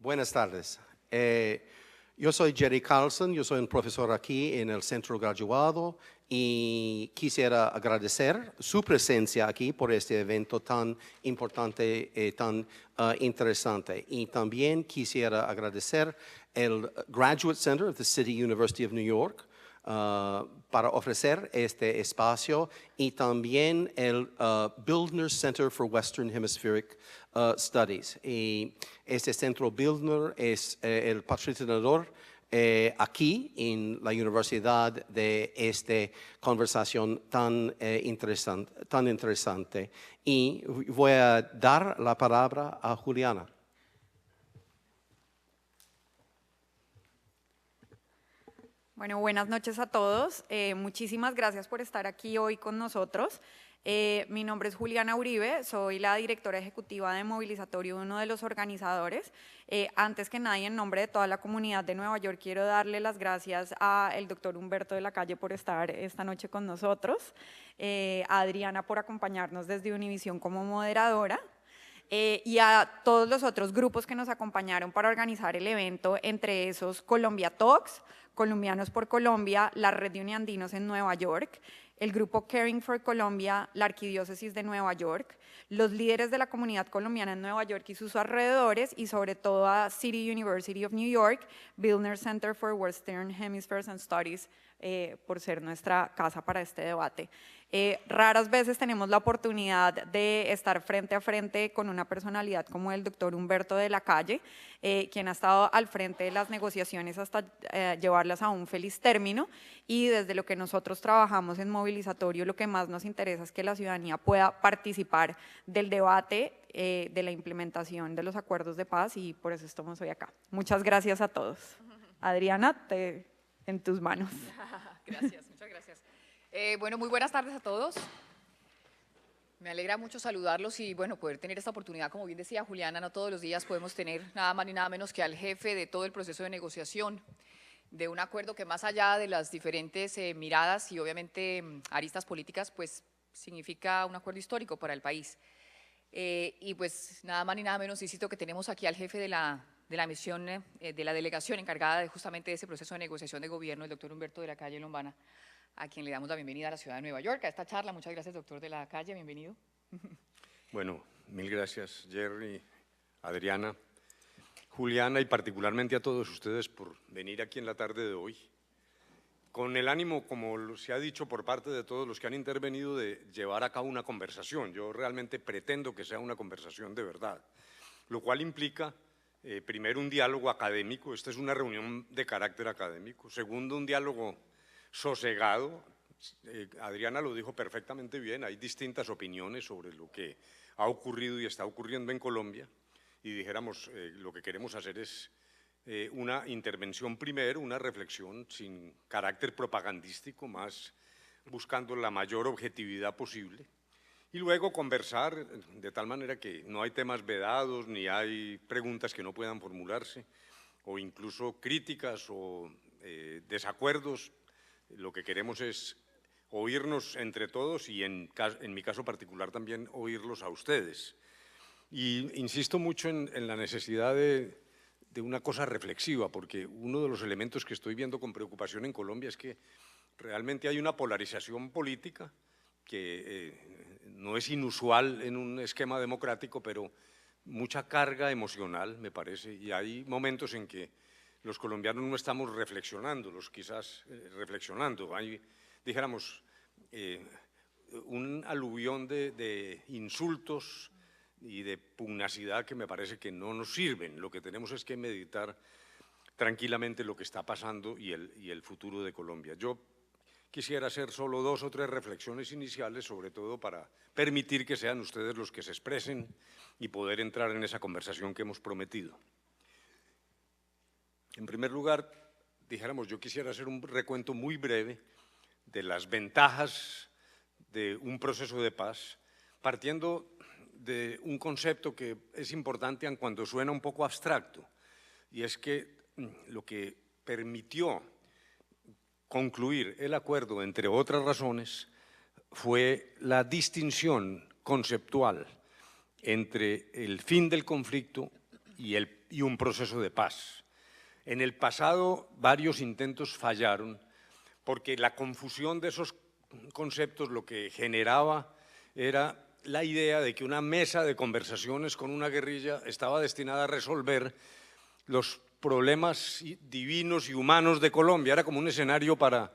Buenas tardes. Yo soy Jerry Carlson, yo soy un profesor aquí en el Centro Graduado y quisiera agradecer su presencia aquí por este evento tan importante y tan interesante. Y también quisiera agradecer el Graduate Center of the City University of New York para ofrecer este espacio y también el Bildner Center for Western Hemispheric Studies. Y este centro Bildner es el patrocinador aquí en la universidad de esta conversación tan interesante. Y voy a dar la palabra a Juliana. Bueno, buenas noches a todos. Muchísimas gracias por estar aquí hoy con nosotros. Mi nombre es Juliana Uribe, soy la directora ejecutiva de Movilizatorio, uno de los organizadores. Antes que nadie, en nombre de toda la comunidad de Nueva York, quiero darle las gracias al doctor Humberto de la Calle por estar esta noche con nosotros, a Adriana por acompañarnos desde Univisión como moderadora, y a todos los otros grupos que nos acompañaron para organizar el evento, entre esos Colombia Talks, Colombianos por Colombia, la Red de Uniandinos en Nueva York, el grupo Caring for Colombia, la Arquidiócesis de Nueva York, los líderes de la comunidad colombiana en Nueva York y sus alrededores, y sobre todo a City University of New York, Bildner Center for Western Hemispheres and Studies, por ser nuestra casa para este debate. Raras veces tenemos la oportunidad de estar frente a frente con una personalidad como el doctor Humberto de la Calle, quien ha estado al frente de las negociaciones hasta llevarlas a un feliz término, y desde lo que nosotros trabajamos en Movilizatorio, lo que más nos interesa es que la ciudadanía pueda participar del debate, de la implementación de los acuerdos de paz, y por eso estamos hoy acá. Muchas gracias a todos. Adriana, en tus manos. Gracias, muchas gracias. Bueno, muy buenas tardes a todos. Me alegra mucho saludarlos y bueno, poder tener esta oportunidad. Como bien decía Juliana, no todos los días podemos tener nada más ni nada menos que al jefe de todo el proceso de negociación de un acuerdo que, más allá de las diferentes miradas y obviamente aristas políticas, pues significa un acuerdo histórico para el país. Y pues nada más ni nada menos, insisto, que tenemos aquí al jefe de la misión, de la delegación encargada de justamente de ese proceso de negociación de gobierno, el doctor Humberto de la Calle Lombana, a quien le damos la bienvenida a la ciudad de Nueva York, a esta charla. Muchas gracias, doctor de la Calle, bienvenido. Bueno, mil gracias, Jerry, Adriana, Juliana, y particularmente a todos ustedes por venir aquí en la tarde de hoy, con el ánimo, como se ha dicho por parte de todos los que han intervenido, de llevar a cabo una conversación. Yo realmente pretendo que sea una conversación de verdad, lo cual implica, primero, un diálogo académico. Esta es una reunión de carácter académico. Segundo, un diálogo sosegado. Adriana lo dijo perfectamente bien, hay distintas opiniones sobre lo que ha ocurrido y está ocurriendo en Colombia, y dijéramos, lo que queremos hacer es una intervención primero, una reflexión sin carácter propagandístico, más buscando la mayor objetividad posible, y luego conversar de tal manera que no hay temas vedados, ni hay preguntas que no puedan formularse, o incluso críticas o desacuerdos. Lo que queremos es oírnos entre todos y en mi caso particular también oírlos a ustedes. Y insisto mucho en la necesidad de una cosa reflexiva, porque uno de los elementos que estoy viendo con preocupación en Colombia es que realmente hay una polarización política que no es inusual en un esquema democrático, pero mucha carga emocional, me parece, y hay momentos en que los colombianos no estamos reflexionando, reflexionando. Hay, dijéramos, un aluvión de insultos y de pugnacidad que me parece que no nos sirven. Lo que tenemos es que meditar tranquilamente lo que está pasando y el futuro de Colombia. Yo quisiera hacer solo 2 o 3 reflexiones iniciales, sobre todo para permitir que sean ustedes los que se expresen y poder entrar en esa conversación que hemos prometido. En primer lugar, dijéramos, yo quisiera hacer un recuento muy breve de las ventajas de un proceso de paz, partiendo de un concepto que es importante aun cuando suena un poco abstracto, y es que lo que permitió concluir el acuerdo, entre otras razones, fue la distinción conceptual entre el fin del conflicto y un proceso de paz. En el pasado varios intentos fallaron porque la confusión de esos conceptos lo que generaba era la idea de que una mesa de conversaciones con una guerrilla estaba destinada a resolver los problemas divinos y humanos de Colombia. Era como un escenario para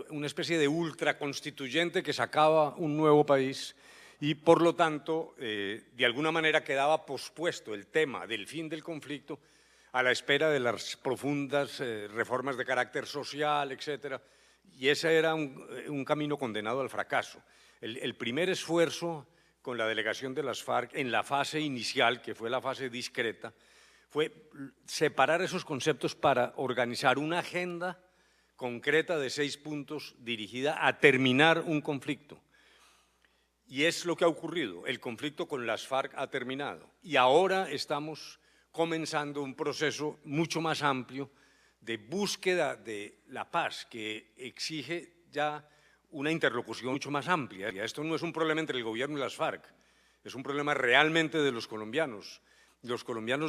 una especie de ultraconstituyente que sacaba un nuevo país y, por lo tanto, de alguna manera quedaba pospuesto el tema del fin del conflicto a la espera de las profundas reformas de carácter social, etcétera. Y ese era un camino condenado al fracaso. El primer esfuerzo con la delegación de las FARC en la fase inicial, que fue la fase discreta, fue separar esos conceptos para organizar una agenda concreta de 6 puntos dirigida a terminar un conflicto. Y es lo que ha ocurrido. El conflicto con las FARC ha terminado. Y ahora estamos comenzando un proceso mucho más amplio de búsqueda de la paz, que exige ya una interlocución mucho más amplia. Esto no es un problema entre el gobierno y las FARC, es un problema realmente de los colombianos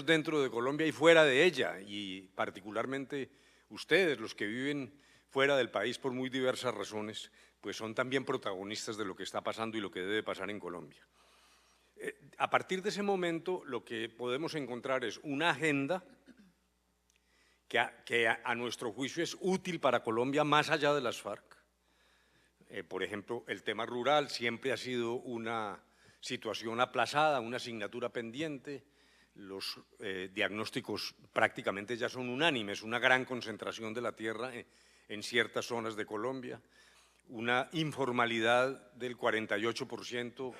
dentro de Colombia y fuera de ella, y particularmente ustedes, los que viven fuera del país por muy diversas razones, pues son también protagonistas de lo que está pasando y lo que debe pasar en Colombia. A partir de ese momento lo que podemos encontrar es una agenda que a nuestro juicio es útil para Colombia más allá de las FARC. Por ejemplo, el tema rural siempre ha sido una situación aplazada, una asignatura pendiente. Los diagnósticos prácticamente ya son unánimes, una gran concentración de la tierra en ciertas zonas de Colombia, una informalidad del 48%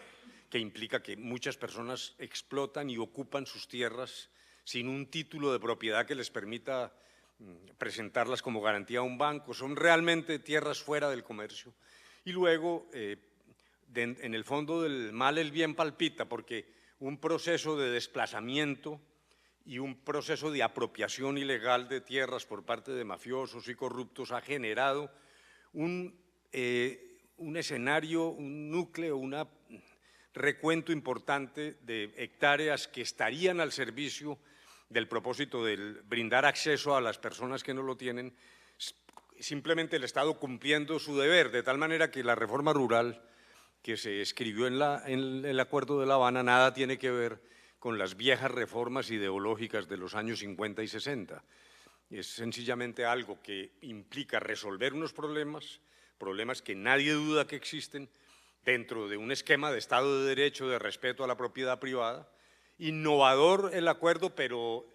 que implica que muchas personas explotan y ocupan sus tierras sin un título de propiedad que les permita presentarlas como garantía a un banco. Son realmente tierras fuera del comercio. Y luego, en el fondo del mal el bien palpita, porque un proceso de desplazamiento y un proceso de apropiación ilegal de tierras por parte de mafiosos y corruptos ha generado un escenario, un núcleo, un recuento importante de hectáreas que estarían al servicio del propósito de brindar acceso a las personas que no lo tienen, simplemente el Estado cumpliendo su deber, de tal manera que la reforma rural que se escribió en el Acuerdo de La Habana nada tiene que ver con las viejas reformas ideológicas de los años 50 y 60. Es sencillamente algo que implica resolver unos problemas que nadie duda que existen dentro de un esquema de Estado de Derecho, de respeto a la propiedad privada. Innovador el acuerdo, pero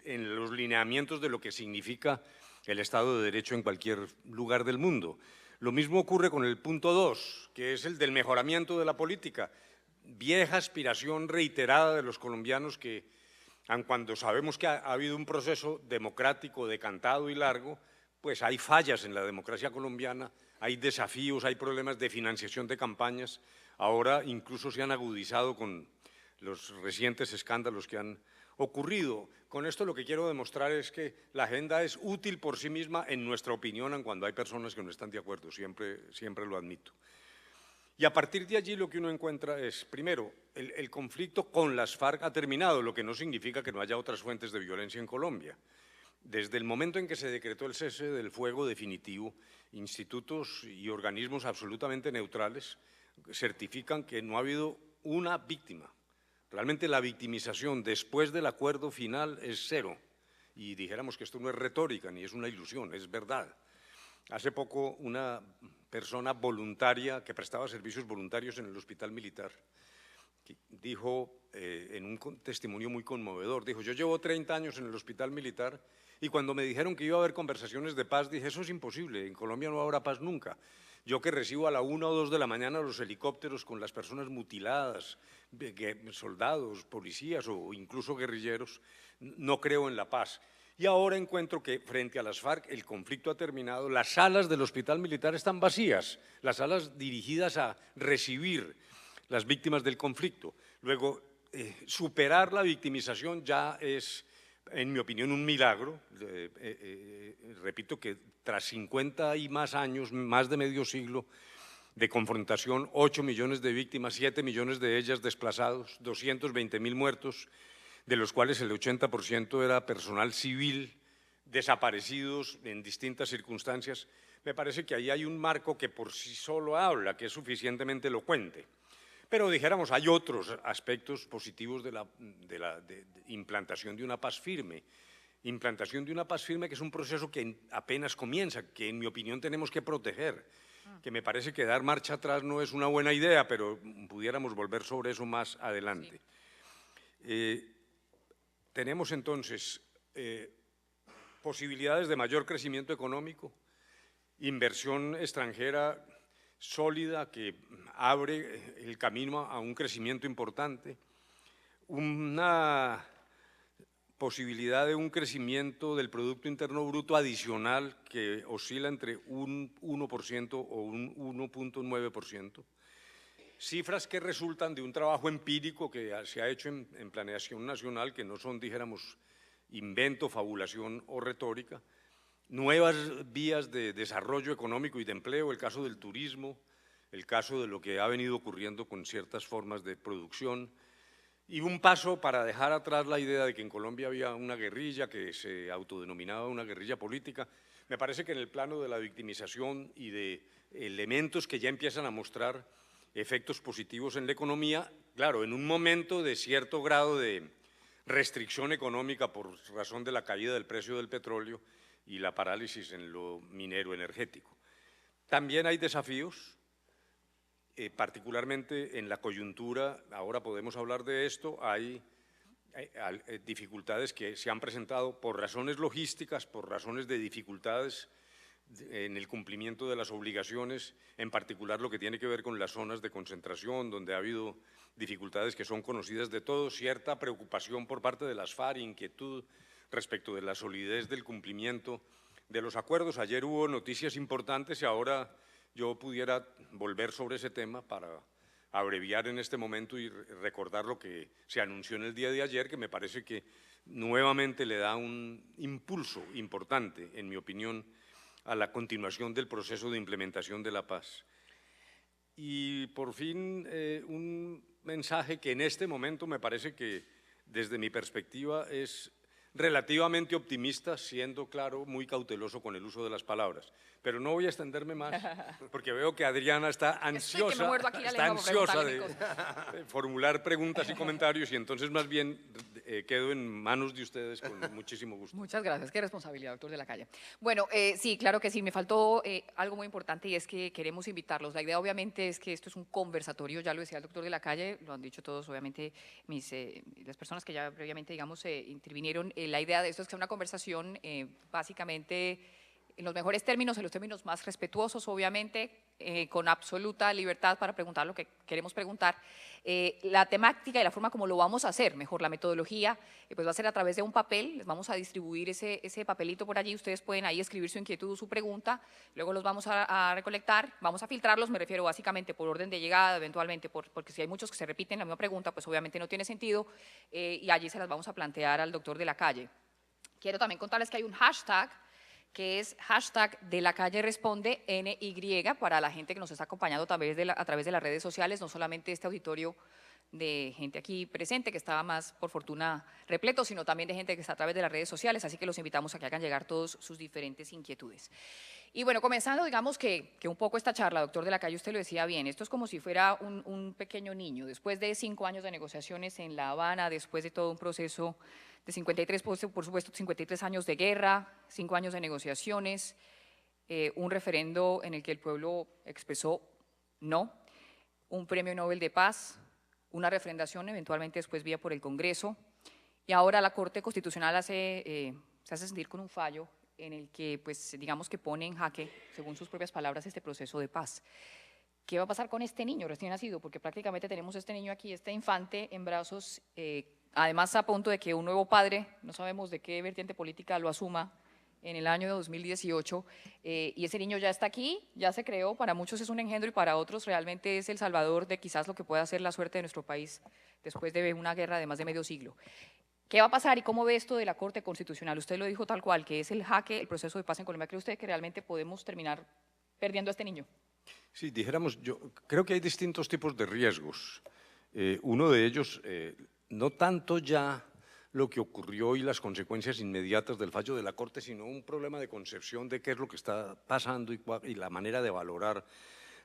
en los lineamientos de lo que significa el Estado de Derecho en cualquier lugar del mundo. Lo mismo ocurre con el punto 2, que es el del mejoramiento de la política. Vieja aspiración reiterada de los colombianos que, aun cuando sabemos que ha habido un proceso democrático decantado y largo, pues hay fallas en la democracia colombiana, hay desafíos, hay problemas de financiación de campañas. Ahora incluso se han agudizado con los recientes escándalos que han ocurrido. Con esto lo que quiero demostrar es que la agenda es útil por sí misma, en nuestra opinión, aun cuando hay personas que no están de acuerdo, siempre lo admito. Y a partir de allí lo que uno encuentra es, primero, el conflicto con las FARC ha terminado, lo que no significa que no haya otras fuentes de violencia en Colombia. Desde el momento en que se decretó el cese del fuego definitivo, institutos y organismos absolutamente neutrales certifican que no ha habido una víctima. Realmente la victimización después del acuerdo final es cero. Y dijéramos que esto no es retórica ni es una ilusión, es verdad. Hace poco una persona voluntaria que prestaba servicios voluntarios en el hospital militar dijo en un testimonio muy conmovedor, dijo: yo llevo 30 años en el hospital militar y cuando me dijeron que iba a haber conversaciones de paz dije, eso es imposible, en Colombia no habrá paz nunca. Yo que recibo a la 1 o 2 de la mañana los helicópteros con las personas mutiladas, soldados, policías o incluso guerrilleros, no creo en la paz. Y ahora encuentro que frente a las FARC el conflicto ha terminado, las salas del hospital militar están vacías, las salas dirigidas a recibir las víctimas del conflicto. Luego, superar la victimización ya es, en mi opinión, un milagro. Repito que tras 50 y más años, más de medio siglo de confrontación, 8 millones de víctimas, 7 millones de ellas desplazados, 220.000 muertos, de los cuales el 80% era personal civil, desaparecidos en distintas circunstancias. Me parece que ahí hay un marco que por sí solo habla, que es suficientemente elocuente. Pero dijéramos, hay otros aspectos positivos de implantación de una paz firme. Implantación de una paz firme que es un proceso que apenas comienza, que en mi opinión tenemos que proteger, que me parece que dar marcha atrás no es una buena idea, pero pudiéramos volver sobre eso más adelante. Sí. Tenemos entonces posibilidades de mayor crecimiento económico, inversión extranjera sólida que abre el camino a un crecimiento importante, una posibilidad de un crecimiento del Producto Interno Bruto adicional que oscila entre un 1% o un 1.9%, cifras que resultan de un trabajo empírico que se ha hecho en planeación nacional, que no son, dijéramos, invento, fabulación o retórica, nuevas vías de desarrollo económico y de empleo, el caso del turismo, el caso de lo que ha venido ocurriendo con ciertas formas de producción, y un paso para dejar atrás la idea de que en Colombia había una guerrilla que se autodenominaba una guerrilla política. Me parece que en el plano de la victimización y de elementos que ya empiezan a mostrar efectos positivos en la economía, claro, en un momento de cierto grado de restricción económica por razón de la caída del precio del petróleo y la parálisis en lo minero energético. También hay desafíos, particularmente en la coyuntura, ahora podemos hablar de esto, hay dificultades que se han presentado por razones logísticas, por razones de dificultades en el cumplimiento de las obligaciones, en particular lo que tiene que ver con las zonas de concentración, donde ha habido dificultades que son conocidas de todos, cierta preocupación por parte de las FARC, inquietud respecto de la solidez del cumplimiento de los acuerdos. Ayer hubo noticias importantes y ahora yo pudiera volver sobre ese tema para abreviar en este momento y recordar lo que se anunció en el día de ayer, que me parece que nuevamente le da un impulso importante, en mi opinión, a la continuación del proceso de implementación de la paz. Y por fin un mensaje que en este momento me parece que desde mi perspectiva es relativamente optimista, siendo claro, muy cauteloso con el uso de las palabras. Pero no voy a extenderme más, porque veo que Adriana está ansiosa, de formular preguntas y comentarios, y entonces más bien quedo en manos de ustedes con muchísimo gusto. Muchas gracias, qué responsabilidad, doctor de la Calle. Bueno, sí, claro que sí, me faltó algo muy importante y es que queremos invitarlos. La idea obviamente es que esto es un conversatorio, ya lo decía el doctor de la Calle, lo han dicho todos, obviamente, las personas que ya previamente, digamos, intervinieron. La idea de esto es que sea una conversación básicamente en los mejores términos, en los términos más respetuosos, obviamente, con absoluta libertad para preguntar lo que queremos preguntar. La temática y la forma como lo vamos a hacer, mejor la metodología, pues va a ser a través de un papel, les vamos a distribuir ese papelito por allí, ustedes pueden ahí escribir su inquietud o su pregunta, luego los vamos a recolectar, vamos a filtrarlos, me refiero básicamente por orden de llegada, eventualmente, porque si hay muchos que se repiten la misma pregunta, pues obviamente no tiene sentido, y allí se las vamos a plantear al doctor de la Calle. Quiero también contarles que hay un hashtag, que es hashtag de la calle responde NY, para la gente que nos está acompañando a través de las redes sociales, no solamente este auditorio de gente aquí presente, que estaba más por fortuna repleto, sino también de gente que está a través de las redes sociales, así que los invitamos a que hagan llegar todos sus diferentes inquietudes. Y bueno, comenzando, digamos que un poco esta charla, doctor de la Calle, usted lo decía bien, esto es como si fuera un pequeño niño, después de 5 años de negociaciones en La Habana, después de todo un proceso de 53, por supuesto, 53 años de guerra, 5 años de negociaciones, un referendo en el que el pueblo expresó no, un premio Nobel de Paz, una refrendación eventualmente después vía por el Congreso, y ahora la Corte Constitucional se hace sentir con un fallo en el que, pues, digamos que pone en jaque, según sus propias palabras, este proceso de paz. ¿Qué va a pasar con este niño recién nacido? Porque prácticamente tenemos este niño aquí, este infante en brazos, además a punto de que un nuevo padre, no sabemos de qué vertiente política, lo asuma en el año de 2018, y ese niño ya está aquí, ya se creó, para muchos es un engendro y para otros realmente es el salvador de quizás lo que pueda ser la suerte de nuestro país después de una guerra de más de medio siglo. ¿Qué va a pasar y cómo ve esto de la Corte Constitucional? Usted lo dijo tal cual, que es el jaque, el proceso de paz en Colombia. ¿Cree usted que realmente podemos terminar perdiendo a este niño? Sí, dijéramos, yo creo que hay distintos tipos de riesgos. Uno de ellos, no tanto ya lo que ocurrió y las consecuencias inmediatas del fallo de la Corte, sino un problema de concepción de qué es lo que está pasando y la manera de valorar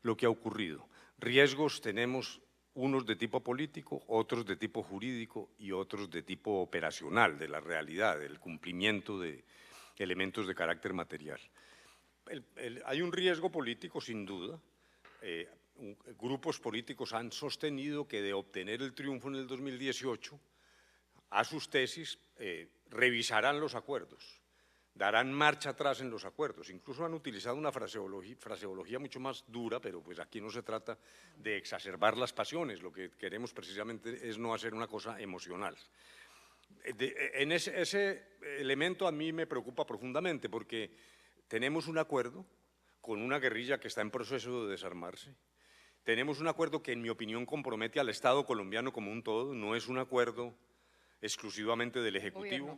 lo que ha ocurrido. Riesgos tenemos unos de tipo político, otros de tipo jurídico y otros de tipo operacional, de la realidad, del cumplimiento de elementos de carácter material. Hay un riesgo político, sin duda. Grupos políticos han sostenido que de obtener el triunfo en el 2018, a sus tesis revisarán los acuerdos, darán marcha atrás en los acuerdos. Incluso han utilizado una fraseología mucho más dura, pero pues aquí no se trata de exacerbar las pasiones, lo que queremos precisamente es no hacer una cosa emocional. En ese elemento a mí me preocupa profundamente porque tenemos un acuerdo con una guerrilla que está en proceso de desarmarse. Tenemos un acuerdo que, en mi opinión, compromete al Estado colombiano como un todo. No es un acuerdo exclusivamente del Ejecutivo,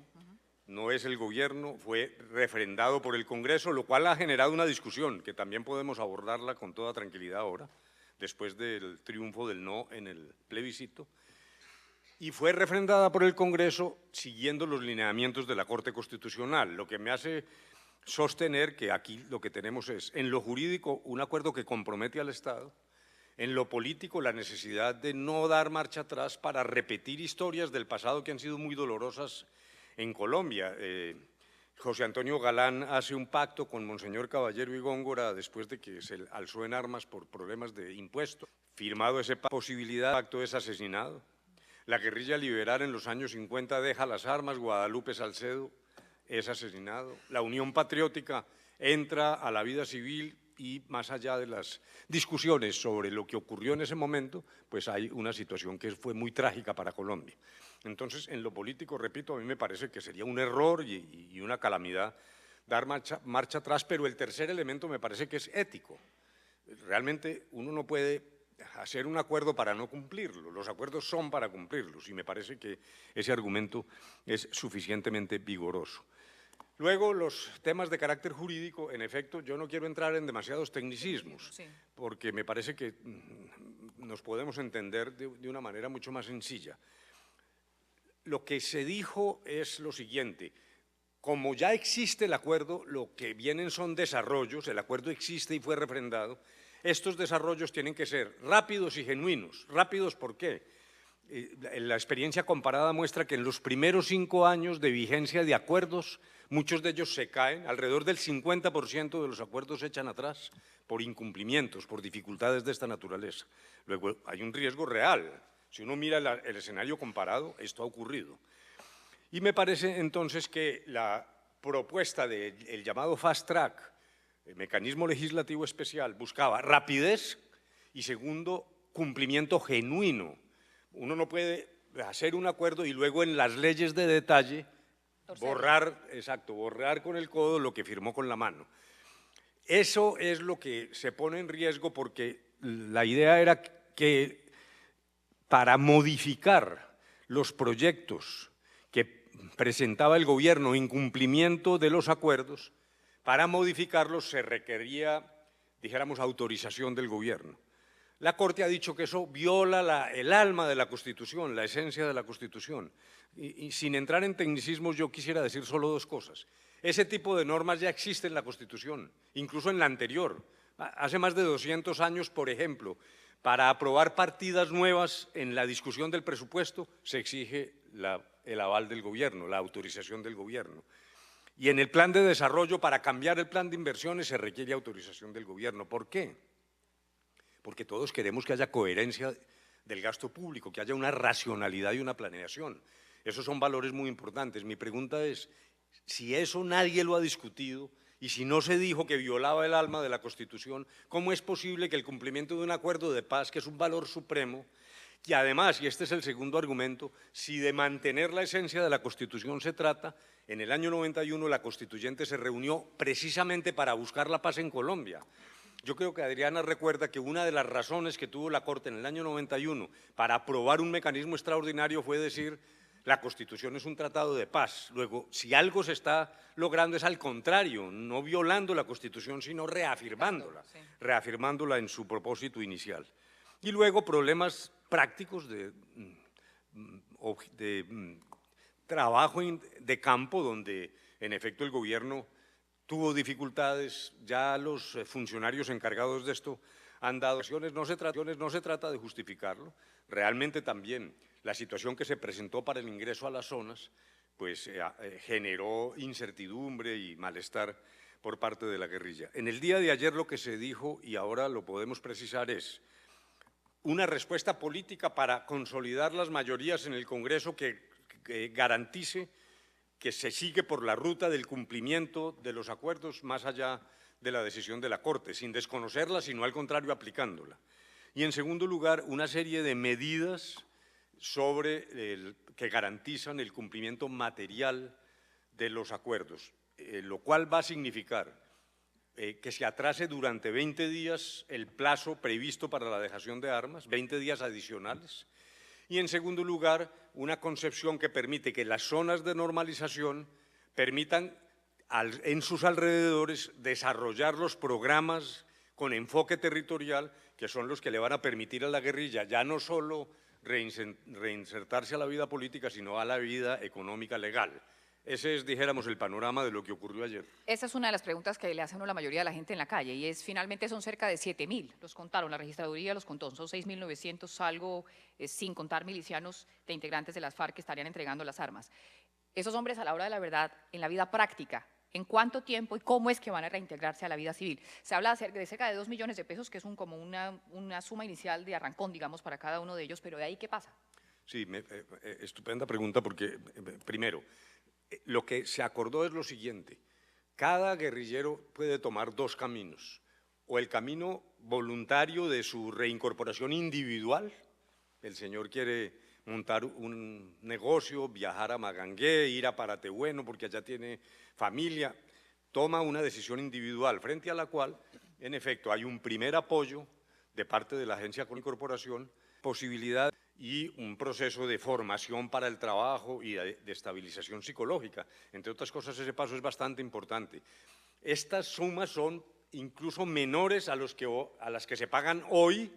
no es el gobierno, fue refrendado por el Congreso, lo cual ha generado una discusión que también podemos abordarla con toda tranquilidad ahora, después del triunfo del no en el plebiscito. Y fue refrendada por el Congreso siguiendo los lineamientos de la Corte Constitucional, lo que me hace sostener que aquí lo que tenemos es, en lo jurídico, un acuerdo que compromete al Estado, en lo político, la necesidad de no dar marcha atrás para repetir historias del pasado que han sido muy dolorosas en Colombia. José Antonio Galán hace un pacto con Monseñor Caballero y Góngora después de que se alzó en armas por problemas de impuestos. Firmado ese posibilidad, el pacto es asesinado. La guerrilla liberal en los años 50 deja las armas, Guadalupe Salcedo es asesinado. La Unión Patriótica entra a la vida civil y más allá de las discusiones sobre lo que ocurrió en ese momento, pues hay una situación que fue muy trágica para Colombia. Entonces, en lo político, repito, a mí me parece que sería un error y una calamidad dar marcha atrás, pero el tercer elemento me parece que es ético. Realmente uno no puede hacer un acuerdo para no cumplirlo, los acuerdos son para cumplirlos y me parece que ese argumento es suficientemente vigoroso. Luego, los temas de carácter jurídico, en efecto, yo no quiero entrar en demasiados tecnicismos, porque me parece que nos podemos entender de una manera mucho más sencilla. Lo que se dijo es lo siguiente: como ya existe el acuerdo, lo que vienen son desarrollos, el acuerdo existe y fue refrendado, estos desarrollos tienen que ser rápidos y genuinos. ¿Rápidos por qué? La experiencia comparada muestra que en los primeros 5 años de vigencia de acuerdos, muchos de ellos se caen, alrededor del 50% de los acuerdos se echan atrás por incumplimientos, por dificultades de esta naturaleza. Luego hay un riesgo real. Si uno mira el escenario comparado, esto ha ocurrido. Y me parece entonces que la propuesta del llamado fast track, el mecanismo legislativo especial, buscaba rapidez y, segundo, cumplimiento genuino. Uno no puede hacer un acuerdo y luego en las leyes de detalle borrar con el codo lo que firmó con la mano. Eso es lo que se pone en riesgo porque la idea era que para modificar los proyectos que presentaba el gobierno en cumplimiento de los acuerdos, para modificarlos se requería, dijéramos, autorización del gobierno. La Corte ha dicho que eso viola el alma de la Constitución, la esencia de la Constitución. Y sin entrar en tecnicismos, yo quisiera decir solo 2 cosas. Ese tipo de normas ya existe en la Constitución, incluso en la anterior. Hace más de 200 años, por ejemplo, para aprobar partidas nuevas en la discusión del presupuesto, se exige el aval del gobierno, la autorización del gobierno. Y en el plan de desarrollo, para cambiar el plan de inversiones, se requiere autorización del gobierno. ¿Por qué? Porque todos queremos que haya coherencia del gasto público, que haya una racionalidad y una planeación. Esos son valores muy importantes. Mi pregunta es, si eso nadie lo ha discutido y si no se dijo que violaba el alma de la Constitución, ¿cómo es posible que el cumplimiento de un acuerdo de paz, que es un valor supremo, y además, y este es el segundo argumento, si de mantener la esencia de la Constitución se trata, en el año 91 la Constituyente se reunió precisamente para buscar la paz en Colombia? Yo creo que Adriana recuerda que una de las razones que tuvo la Corte en el año 91 para aprobar un mecanismo extraordinario fue decir: la Constitución es un tratado de paz. Luego, si algo se está logrando es al contrario, no violando la Constitución, sino reafirmándola, reafirmándola en su propósito inicial. Y luego problemas prácticos de trabajo de campo donde, en efecto, el gobierno tuvo dificultades, ya los funcionarios encargados de esto han dado acciones, no se trata de justificarlo, realmente también la situación que se presentó para el ingreso a las zonas pues generó incertidumbre y malestar por parte de la guerrilla. En el día de ayer lo que se dijo, y ahora lo podemos precisar, es una respuesta política para consolidar las mayorías en el Congreso que garantice que se sigue por la ruta del cumplimiento de los acuerdos más allá de la decisión de la Corte, sin desconocerla, sino al contrario aplicándola. Y en segundo lugar, una serie de medidas que garantizan el cumplimiento material de los acuerdos, lo cual va a significar que se atrase durante 20 días el plazo previsto para la dejación de armas, 20 días adicionales, y en segundo lugar, una concepción que permite que las zonas de normalización permitan en sus alrededores desarrollar los programas con enfoque territorial que son los que le van a permitir a la guerrilla ya no solo reinsertarse a la vida política, sino a la vida económica legal. Ese es, dijéramos, el panorama de lo que ocurrió ayer. Esa es una de las preguntas que le hacen a la mayoría de la gente en la calle y es, finalmente son cerca de 7.000, los contaron, la registraduría los contó, son 6.900, algo sin contar milicianos de integrantes de las FARC que estarían entregando las armas. Esos hombres, a la hora de la verdad, en la vida práctica, ¿en cuánto tiempo y cómo es que van a reintegrarse a la vida civil? Se habla de cerca de 2 millones de pesos, que es como una suma inicial de arrancón, digamos, para cada uno de ellos, pero ¿de ahí qué pasa? Sí, estupenda pregunta porque, primero, lo que se acordó es lo siguiente: cada guerrillero puede tomar dos caminos, o el camino voluntario de su reincorporación individual, el señor quiere montar un negocio, viajar a Magangué, ir a Paratebueno porque allá tiene familia, toma una decisión individual frente a la cual, en efecto, hay un primer apoyo de parte de la Agencia de Incorporación, posibilidad y un proceso de formación para el trabajo y de estabilización psicológica. Entre otras cosas, ese paso es bastante importante. Estas sumas son incluso menores a las que se pagan hoy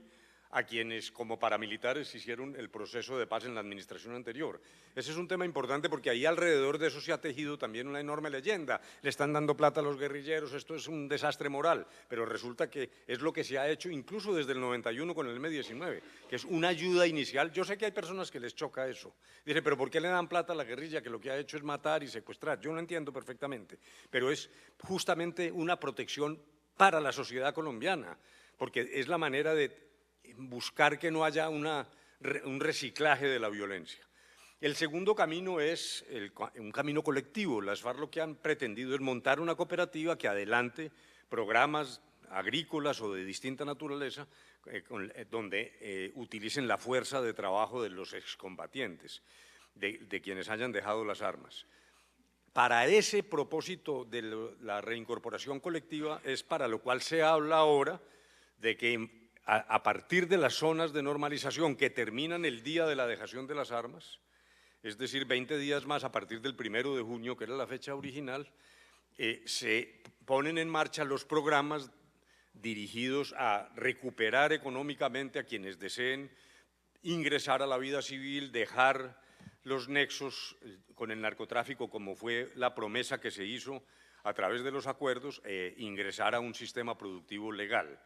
a quienes como paramilitares hicieron el proceso de paz en la administración anterior. Ese es un tema importante porque ahí alrededor de eso se ha tejido también una enorme leyenda. Le están dando plata a los guerrilleros, esto es un desastre moral, pero resulta que es lo que se ha hecho incluso desde el 91 con el M-19, que es una ayuda inicial. Yo sé que hay personas que les choca eso. Dicen, pero ¿por qué le dan plata a la guerrilla que lo que ha hecho es matar y secuestrar? Yo lo entiendo perfectamente, pero es justamente una protección para la sociedad colombiana, porque es la manera de buscar que no haya un reciclaje de la violencia. El segundo camino es un camino colectivo. Las FARC lo que han pretendido es montar una cooperativa que adelante programas agrícolas o de distinta naturaleza donde utilicen la fuerza de trabajo de los excombatientes, de quienes hayan dejado las armas. Para ese propósito de la reincorporación colectiva es para lo cual se habla ahora de que a partir de las zonas de normalización que terminan el día de la dejación de las armas, es decir, 20 días más a partir del 1 de junio, que era la fecha original, se ponen en marcha los programas dirigidos a recuperar económicamente a quienes deseen ingresar a la vida civil, dejar los nexos con el narcotráfico, como fue la promesa que se hizo a través de los acuerdos, ingresar a un sistema productivo legal.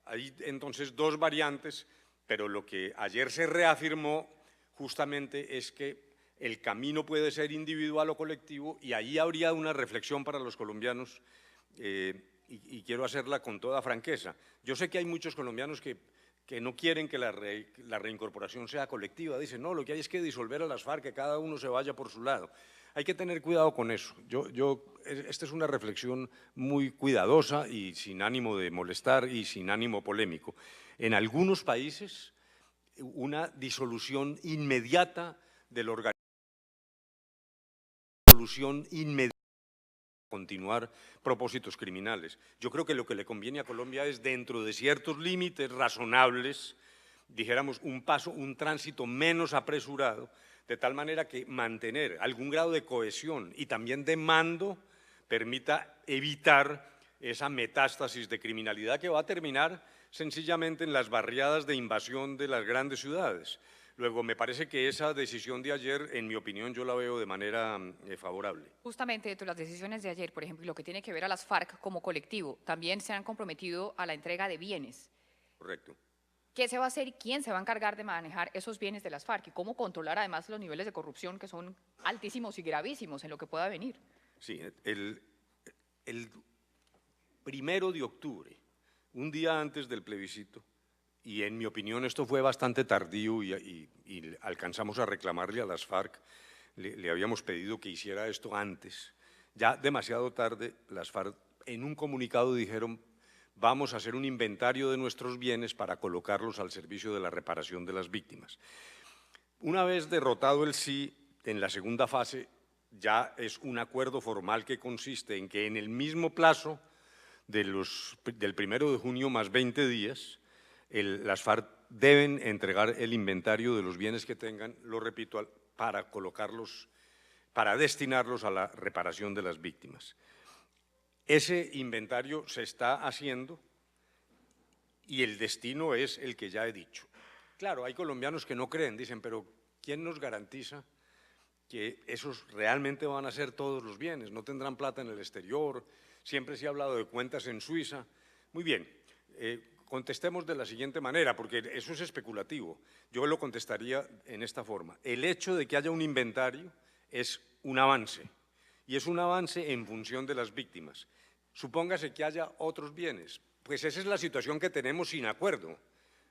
Hay entonces dos variantes, pero lo que ayer se reafirmó justamente es que el camino puede ser individual o colectivo y ahí habría una reflexión para los colombianos y quiero hacerla con toda franqueza. Yo sé que hay muchos colombianos que no quieren que la reincorporación sea colectiva, dicen, no, lo que hay es que disolver a las FARC, que cada uno se vaya por su lado. Hay que tener cuidado con eso. Esta es una reflexión muy cuidadosa y sin ánimo de molestar y sin ánimo polémico. En algunos países, una disolución inmediata del organismo, continuar propósitos criminales. Yo creo que lo que le conviene a Colombia es, dentro de ciertos límites razonables, dijéramos, un tránsito menos apresurado, de tal manera que mantener algún grado de cohesión y también de mando permita evitar esa metástasis de criminalidad que va a terminar sencillamente en las barriadas de invasión de las grandes ciudades. Luego, me parece que esa decisión de ayer, en mi opinión, yo la veo de manera favorable. Justamente dentro de las decisiones de ayer, por ejemplo, y lo que tiene que ver a las FARC como colectivo, también se han comprometido a la entrega de bienes. Correcto. ¿Qué se va a hacer y quién se va a encargar de manejar esos bienes de las FARC? Y cómo controlar además los niveles de corrupción que son altísimos y gravísimos en lo que pueda venir. Sí, el 1 de octubre, un día antes del plebiscito, y en mi opinión esto fue bastante tardío y alcanzamos a reclamarle a las FARC, le habíamos pedido que hiciera esto antes. Ya demasiado tarde, las FARC en un comunicado dijeron: vamos a hacer un inventario de nuestros bienes para colocarlos al servicio de la reparación de las víctimas. Una vez derrotado el sí, en la segunda fase ya es un acuerdo formal que consiste en que en el mismo plazo del 1 de junio más 20 días, las FARC deben entregar el inventario de los bienes que tengan, lo repito, para colocarlos, para destinarlos a la reparación de las víctimas. Ese inventario se está haciendo y el destino es el que ya he dicho. Claro, hay colombianos que no creen, dicen, pero ¿quién nos garantiza que esos realmente van a ser todos los bienes? No tendrán plata en el exterior, siempre se ha hablado de cuentas en Suiza. Muy bien, contestemos de la siguiente manera, porque eso es especulativo. Yo lo contestaría en esta forma. El hecho de que haya un inventario es un avance, y es un avance en función de las víctimas. Supóngase que haya otros bienes, pues esa es la situación que tenemos sin acuerdo.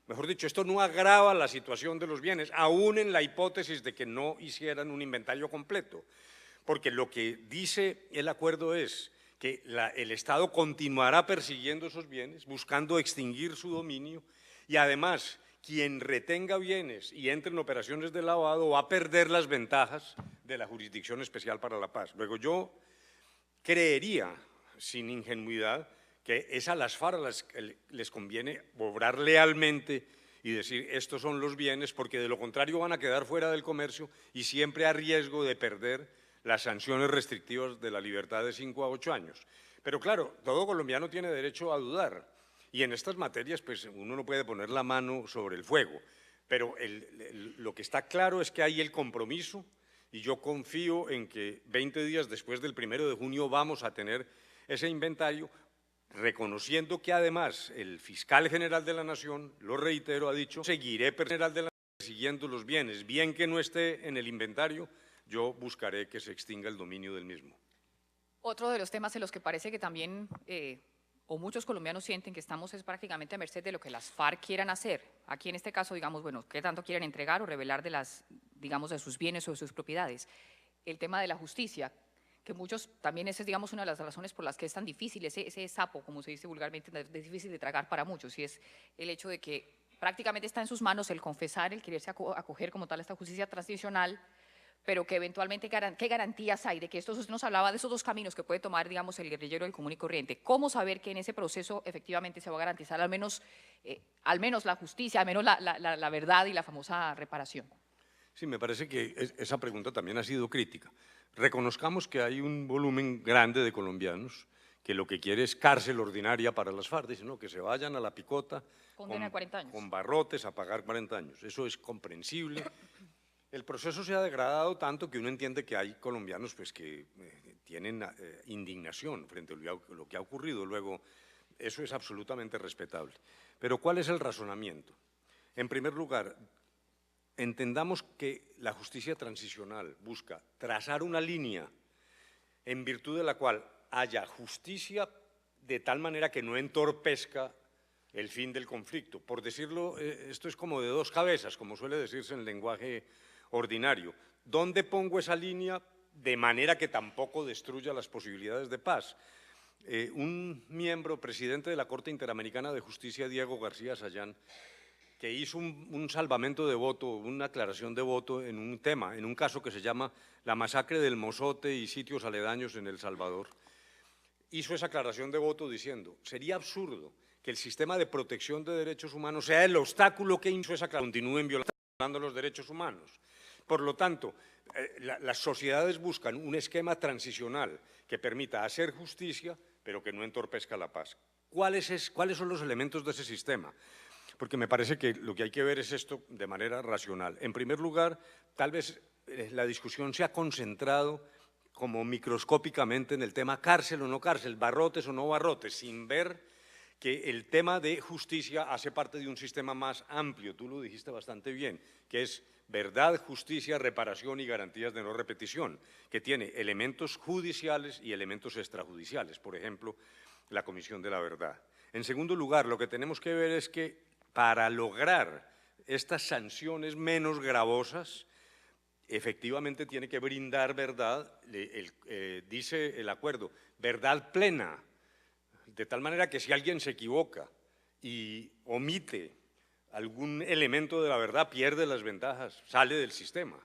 Mejor dicho, esto no agrava la situación de los bienes, aún en la hipótesis de que no hicieran un inventario completo, porque lo que dice el acuerdo es que el Estado continuará persiguiendo esos bienes, buscando extinguir su dominio, y además quien retenga bienes y entre en operaciones de lavado va a perder las ventajas de la Jurisdicción Especial para la Paz. Luego, yo creería, sin ingenuidad, que es a las FARC a las que les conviene obrar lealmente y decir estos son los bienes, porque de lo contrario van a quedar fuera del comercio y siempre a riesgo de perder las sanciones restrictivas de la libertad de 5 a 8 años. Pero claro, todo colombiano tiene derecho a dudar, y en estas materias pues uno no puede poner la mano sobre el fuego, pero lo que está claro es que hay el compromiso, y yo confío en que 20 días después del 1 de junio vamos a tener ese inventario, reconociendo que además el fiscal general de la Nación, lo reitero, ha dicho: seguiré persiguiendo los bienes, bien que no esté en el inventario, yo buscaré que se extinga el dominio del mismo. Otro de los temas en los que parece que también, o muchos colombianos sienten que estamos es prácticamente a merced de lo que las FARC quieran hacer. Aquí en este caso, digamos, bueno, qué tanto quieren entregar o revelar de de sus bienes o de sus propiedades. El tema de la justicia, que muchos, también esa es, digamos, una de las razones por las que es tan difícil, ese sapo, como se dice vulgarmente, es difícil de tragar para muchos, y es el hecho de que prácticamente está en sus manos el confesar, el quererse acoger como tal a esta justicia transicional, pero que eventualmente, ¿qué garantías hay de que esto? Usted nos hablaba de esos dos caminos que puede tomar, digamos, el guerrillero del común y corriente. ¿Cómo saber que en ese proceso efectivamente se va a garantizar al menos la justicia, al menos la verdad y la famosa reparación? Sí, me parece que esa pregunta también ha sido crítica. Reconozcamos que hay un volumen grande de colombianos que lo que quiere es cárcel ordinaria para las FARC, dicen, no, que se vayan a la picota Condena de 40 años. Con barrotes a pagar 40 años. Eso es comprensible. El proceso se ha degradado tanto que uno entiende que hay colombianos pues, que tienen indignación frente a lo que ha ocurrido. Luego, eso es absolutamente respetable. Pero ¿cuál es el razonamiento? En primer lugar, entendamos que la justicia transicional busca trazar una línea en virtud de la cual haya justicia de tal manera que no entorpezca el fin del conflicto. Por decirlo, esto es como de dos cabezas, como suele decirse en el lenguaje ordinario. ¿Dónde pongo esa línea de manera que tampoco destruya las posibilidades de paz? Un miembro, presidente de la Corte Interamericana de Justicia, Diego García Sayán, que hizo un salvamento de voto, una aclaración de voto en un tema, en un caso que se llama la masacre del Mozote y sitios aledaños en El Salvador, hizo esa aclaración de voto diciendo: sería absurdo que el sistema de protección de derechos humanos sea el obstáculo que hizo esa aclaración, continúen violando los derechos humanos. Por lo tanto, las sociedades buscan un esquema transicional que permita hacer justicia, pero que no entorpezca la paz. ¿Cuáles son los elementos de ese sistema? porque me parece que lo que hay que ver es esto de manera racional. En primer lugar, tal vez la discusión se ha concentrado como microscópicamente en el tema cárcel o no cárcel, barrotes o no barrotes, sin ver que el tema de justicia hace parte de un sistema más amplio, tú lo dijiste bastante bien, que es verdad, justicia, reparación y garantías de no repetición, que tiene elementos judiciales y elementos extrajudiciales, por ejemplo, la Comisión de la Verdad. En segundo lugar, lo que tenemos que ver es que para lograr estas sanciones menos gravosas, efectivamente tiene que brindar verdad, dice el acuerdo, verdad plena, de tal manera que si alguien se equivoca y omite algún elemento de la verdad, pierde las ventajas, sale del sistema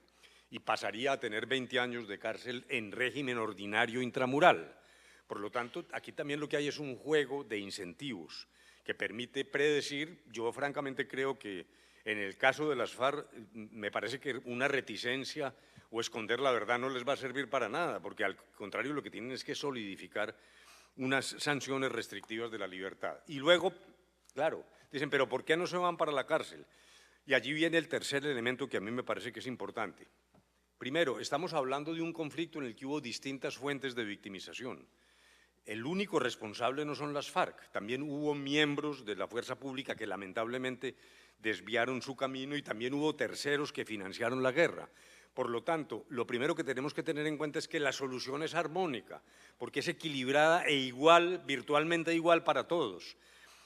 y pasaría a tener 20 años de cárcel en régimen ordinario intramural. Por lo tanto, aquí también lo que hay es un juego de incentivos que permite predecir. Yo francamente creo que en el caso de las FARC me parece que una reticencia o esconder la verdad no les va a servir para nada, porque al contrario lo que tienen es que solidificar unas sanciones restrictivas de la libertad. Y luego, claro, dicen, pero ¿por qué no se van para la cárcel? Y allí viene el tercer elemento que a mí me parece que es importante. Primero, estamos hablando de un conflicto en el que hubo distintas fuentes de victimización. El único responsable no son las FARC, también hubo miembros de la fuerza pública que lamentablemente desviaron su camino y también hubo terceros que financiaron la guerra. Por lo tanto, lo primero que tenemos que tener en cuenta es que la solución es armónica, porque es equilibrada e igual, virtualmente igual para todos.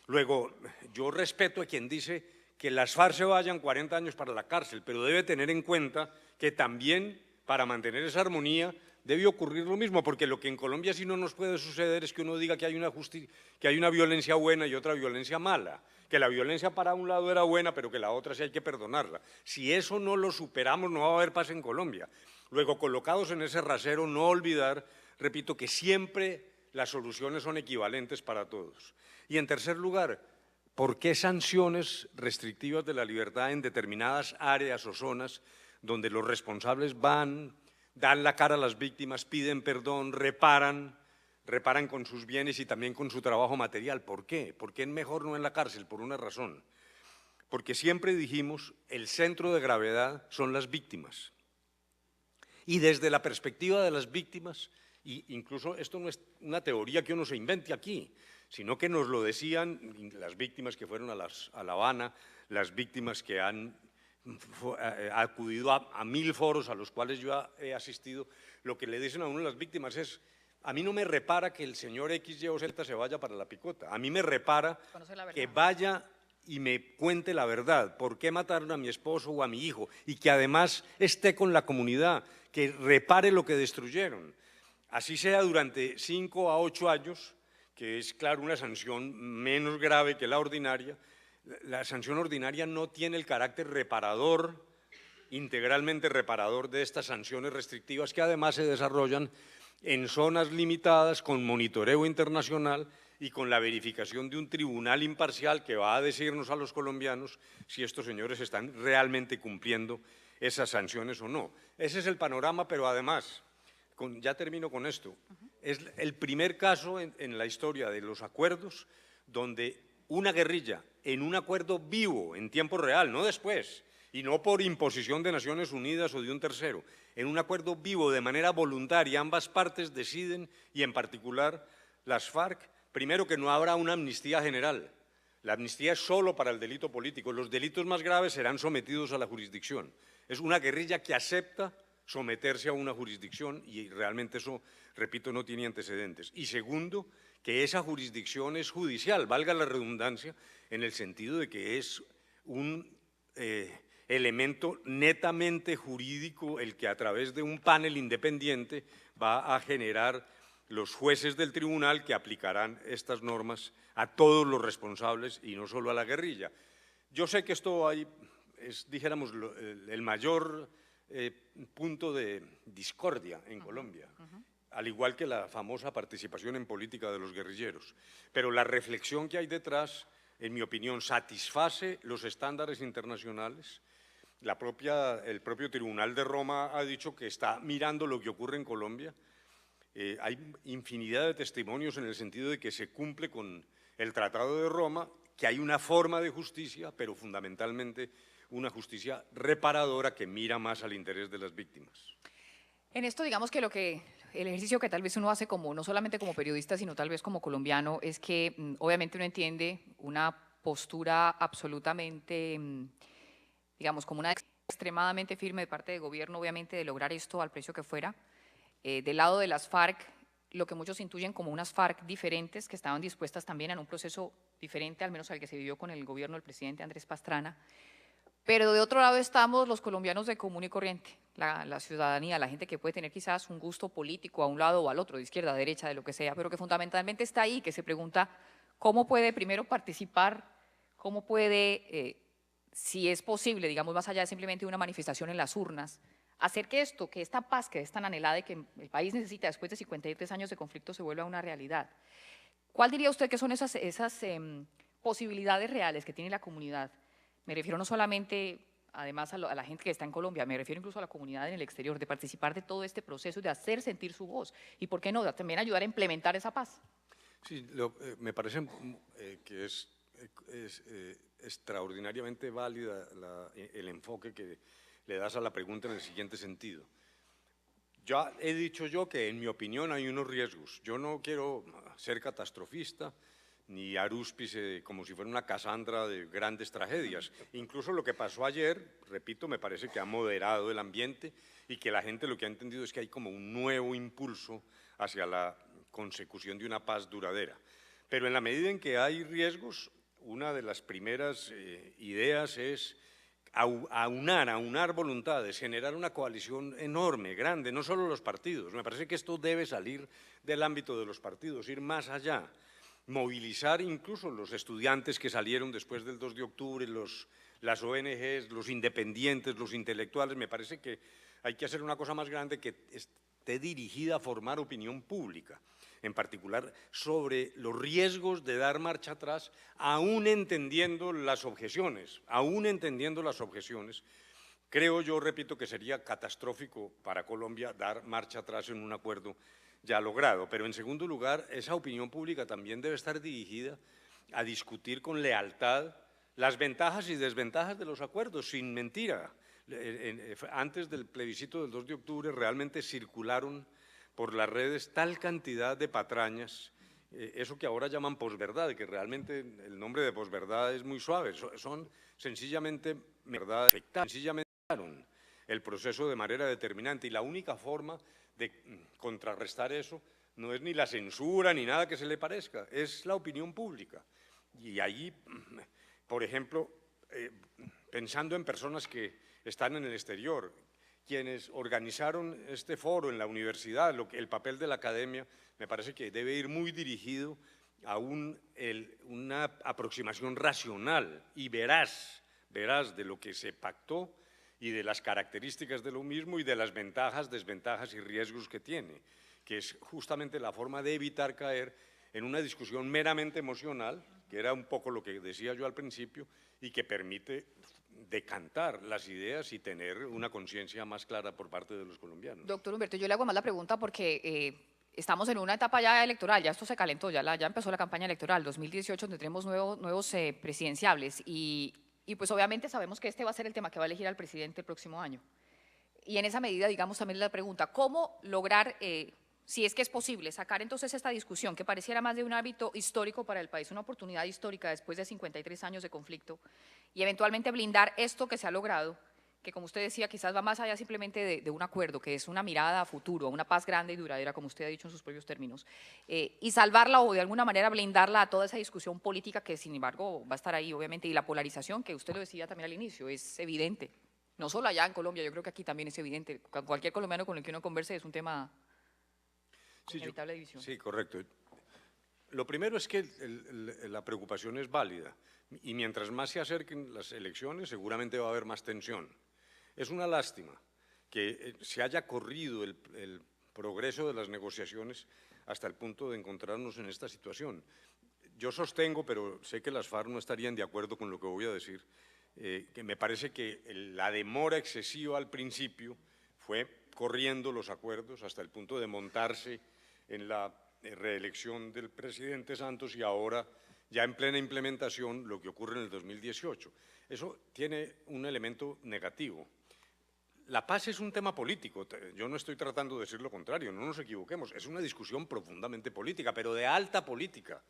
Luego, yo respeto a quien dice que las FARC se vayan 40 años para la cárcel, pero debe tener en cuenta que también para mantener esa armonía debe ocurrir lo mismo, porque lo que en Colombia sí no nos puede suceder es que uno diga que hay una violencia buena y otra violencia mala, que la violencia para un lado era buena, pero que la otra sí hay que perdonarla. Si eso no lo superamos, no va a haber paz en Colombia. Luego, colocados en ese rasero, no olvidar, repito, que siempre las soluciones son equivalentes para todos. Y en tercer lugar, ¿por qué sanciones restrictivas de la libertad en determinadas áreas o zonas donde los responsables van, dan la cara a las víctimas, piden perdón, reparan con sus bienes y también con su trabajo material? ¿Por qué? ¿Por qué es mejor no en la cárcel? Por una razón. Porque siempre dijimos, el centro de gravedad son las víctimas. Y desde la perspectiva de las víctimas, y incluso esto no es una teoría que uno se invente aquí, sino que nos lo decían las víctimas que fueron a La Habana, las víctimas que han acudido a 1000 foros a los cuales yo he asistido. Lo que le dicen a uno las víctimas es: a mí no me repara que el señor X, Y o Z se vaya para la picota, a mí me repara que vaya y me cuente la verdad, por qué mataron a mi esposo o a mi hijo, y que además esté con la comunidad, que repare lo que destruyeron. Así sea durante 5 a 8 años, que es, claro, una sanción menos grave que la ordinaria. La sanción ordinaria no tiene el carácter reparador, integralmente reparador de estas sanciones restrictivas, que además se desarrollan en zonas limitadas, con monitoreo internacional y con la verificación de un tribunal imparcial que va a decirnos a los colombianos si estos señores están realmente cumpliendo esas sanciones o no. Ese es el panorama, pero además, ya termino con esto, es el primer caso en la historia de los acuerdos donde una guerrilla, en un acuerdo vivo, en tiempo real, no después, y no por imposición de Naciones Unidas o de un tercero, en un acuerdo vivo de manera voluntaria, ambas partes deciden, y en particular las FARC, primero, que no habrá una amnistía general. La amnistía es solo para el delito político, los delitos más graves serán sometidos a la jurisdicción. Es una guerrilla que acepta someterse a una jurisdicción y realmente eso, repito, no tiene antecedentes. Y segundo, que esa jurisdicción es judicial, valga la redundancia, en el sentido de que es un elemento netamente jurídico el que a través de un panel independiente va a generar los jueces del tribunal que aplicarán estas normas a todos los responsables y no solo a la guerrilla. Yo sé que esto es, dijéramos, el mayor punto de discordia en Colombia, al igual que la famosa participación en política de los guerrilleros. Pero la reflexión que hay detrás, en mi opinión, satisface los estándares internacionales. El propio Tribunal de Roma ha dicho que está mirando lo que ocurre en Colombia hay infinidad de testimonios en el sentido de que se cumple con el Tratado de Roma, que hay una forma de justicia, pero fundamentalmente una justicia reparadora que mira más al interés de las víctimas. En esto, digamos que el ejercicio que tal vez uno hace como, no solamente como periodista, sino tal vez como colombiano, es que obviamente uno entiende una postura absolutamente, digamos, como una extremadamente firme de parte del gobierno, obviamente, de lograr esto al precio que fuera. Del lado de las FARC, lo que muchos intuyen como unas FARC diferentes, que estaban dispuestas también en un proceso diferente, al menos al que se vivió con el gobierno del presidente Andrés Pastrana. Pero de otro lado estamos los colombianos de común y corriente, la ciudadanía, la gente que puede tener quizás un gusto político a un lado o al otro, de izquierda, derecha, de lo que sea, pero que fundamentalmente está ahí, que se pregunta cómo puede primero participar, cómo puede, si es posible, digamos más allá de simplemente una manifestación en las urnas, hacer que esto, que esta paz que es tan anhelada y que el país necesita después de 53 años de conflicto se vuelva una realidad. ¿Cuál diría usted que son esas posibilidades reales que tiene la comunidad? Me refiero no solamente, además, a la gente que está en Colombia, me refiero incluso a la comunidad en el exterior, de participar de todo este proceso, de hacer sentir su voz y, ¿por qué no?, también ayudar a implementar esa paz. Sí, me parece que es extraordinariamente válida el enfoque que le das a la pregunta en el siguiente sentido. Ya he dicho yo que, en mi opinión, hay unos riesgos. Yo no quiero ser catastrofista, ni arúspice como si fuera una Casandra de grandes tragedias. Incluso lo que pasó ayer, repito, me parece que ha moderado el ambiente y que la gente lo que ha entendido es que hay como un nuevo impulso hacia la consecución de una paz duradera. Pero en la medida en que hay riesgos, una de las primeras ideas es aunar voluntades, generar una coalición enorme, grande, no solo los partidos. Me parece que esto debe salir del ámbito de los partidos, ir más allá. Movilizar incluso los estudiantes que salieron después del 2 de octubre, las ONGs, los independientes, los intelectuales. Me parece que hay que hacer una cosa más grande que esté dirigida a formar opinión pública, en particular sobre los riesgos de dar marcha atrás, aún entendiendo las objeciones, Creo yo, repito, que sería catastrófico para Colombia dar marcha atrás en un acuerdo ya logrado. Pero, en segundo lugar, esa opinión pública también debe estar dirigida a discutir con lealtad las ventajas y desventajas de los acuerdos, sin mentira. Antes del plebiscito del 2 de octubre realmente circularon por las redes tal cantidad de patrañas, eso que ahora llaman posverdad, que realmente el nombre de posverdad es muy suave, son sencillamente verdad, sencillamente el proceso de manera determinante, y la única forma de contrarrestar eso no es ni la censura ni nada que se le parezca, es la opinión pública. Y allí, por ejemplo, pensando en personas que están en el exterior, quienes organizaron este foro en la universidad, el papel de la academia, me parece que debe ir muy dirigido a una aproximación racional y veraz de lo que se pactó y de las características de lo mismo y de las ventajas, desventajas y riesgos que tiene, que es justamente la forma de evitar caer en una discusión meramente emocional, que era un poco lo que decía yo al principio, y que permite decantar las ideas y tener una conciencia más clara por parte de los colombianos. Doctor Humberto, yo le hago más la pregunta porque estamos en una etapa ya electoral, ya esto se calentó, ya empezó la campaña electoral, 2018 tendremos nuevos presidenciables y pues obviamente sabemos que este va a ser el tema que va a elegir al presidente el próximo año. Y en esa medida, digamos, también la pregunta, ¿cómo lograr, si es que es posible, sacar entonces esta discusión que pareciera más de un hábito histórico para el país, una oportunidad histórica después de 53 años de conflicto, y eventualmente blindar esto que se ha logrado, que como usted decía, quizás va más allá simplemente de un acuerdo, que es una mirada a futuro, a una paz grande y duradera, como usted ha dicho en sus propios términos, y salvarla o de alguna manera blindarla a toda esa discusión política que sin embargo va a estar ahí, obviamente, y la polarización, que usted lo decía también al inicio, es evidente, no solo allá en Colombia, yo creo que aquí también es evidente, cualquier colombiano con el que uno converse es un tema de inevitable división. Sí, correcto. Lo primero es que la preocupación es válida y mientras más se acerquen las elecciones seguramente va a haber más tensión. Es una lástima que se haya corrido el progreso de las negociaciones hasta el punto de encontrarnos en esta situación. Yo sostengo, pero sé que las FARC no estarían de acuerdo con lo que voy a decir, que me parece que la demora excesiva al principio fue corriendo los acuerdos hasta el punto de montarse en la reelección del presidente Santos y ahora ya en plena implementación lo que ocurre en el 2018. Eso tiene un elemento negativo. La paz es un tema político, yo no estoy tratando de decir lo contrario, no nos equivoquemos, es una discusión profundamente política, pero de alta política,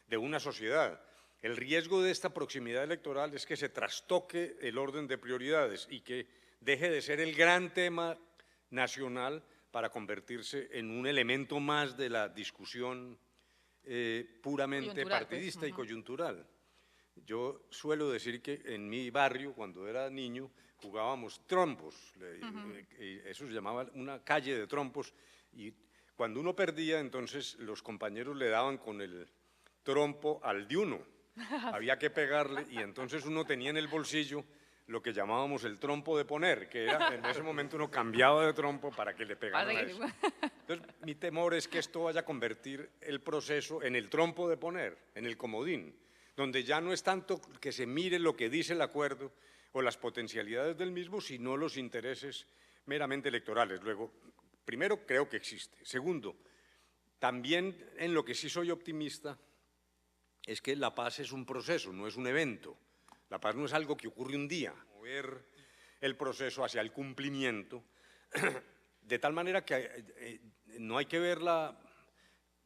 de una sociedad. El riesgo de esta proximidad electoral es que se trastoque el orden de prioridades y que deje de ser el gran tema nacional para convertirse en un elemento más de la discusión puramente partidista y coyuntural. Yo suelo decir que en mi barrio, cuando era niño, jugábamos trompos, eso se llamaba una calle de trompos, y cuando uno perdía, entonces los compañeros le daban con el trompo al de uno, había que pegarle, y entonces uno tenía en el bolsillo lo que llamábamos el trompo de poner, que era, en ese momento uno cambiaba de trompo para que le pegaran a eso. Entonces, mi temor es que esto vaya a convertir el proceso en el trompo de poner, en el comodín, donde ya no es tanto que se mire lo que dice el acuerdo o las potencialidades del mismo, sino los intereses meramente electorales. Luego, primero, creo que existe. Segundo, también en lo que sí soy optimista es que la paz es un proceso, no es un evento. La paz no es algo que ocurre un día. Mover el proceso hacia el cumplimiento, de tal manera que no hay que ver la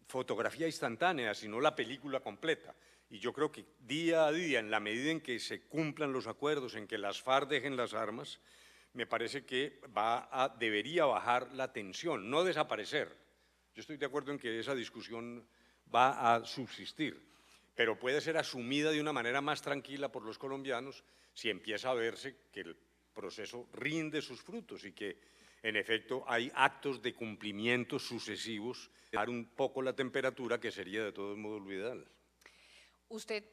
fotografía instantánea, sino la película completa. Y yo creo que día a día, en la medida en que se cumplan los acuerdos, en que las FARC dejen las armas, me parece que debería bajar la tensión, no desaparecer. Yo estoy de acuerdo en que esa discusión va a subsistir, pero puede ser asumida de una manera más tranquila por los colombianos si empieza a verse que el proceso rinde sus frutos y que, en efecto, hay actos de cumplimiento sucesivos, dar un poco la temperatura, que sería de todos modos lo ideal. Usted,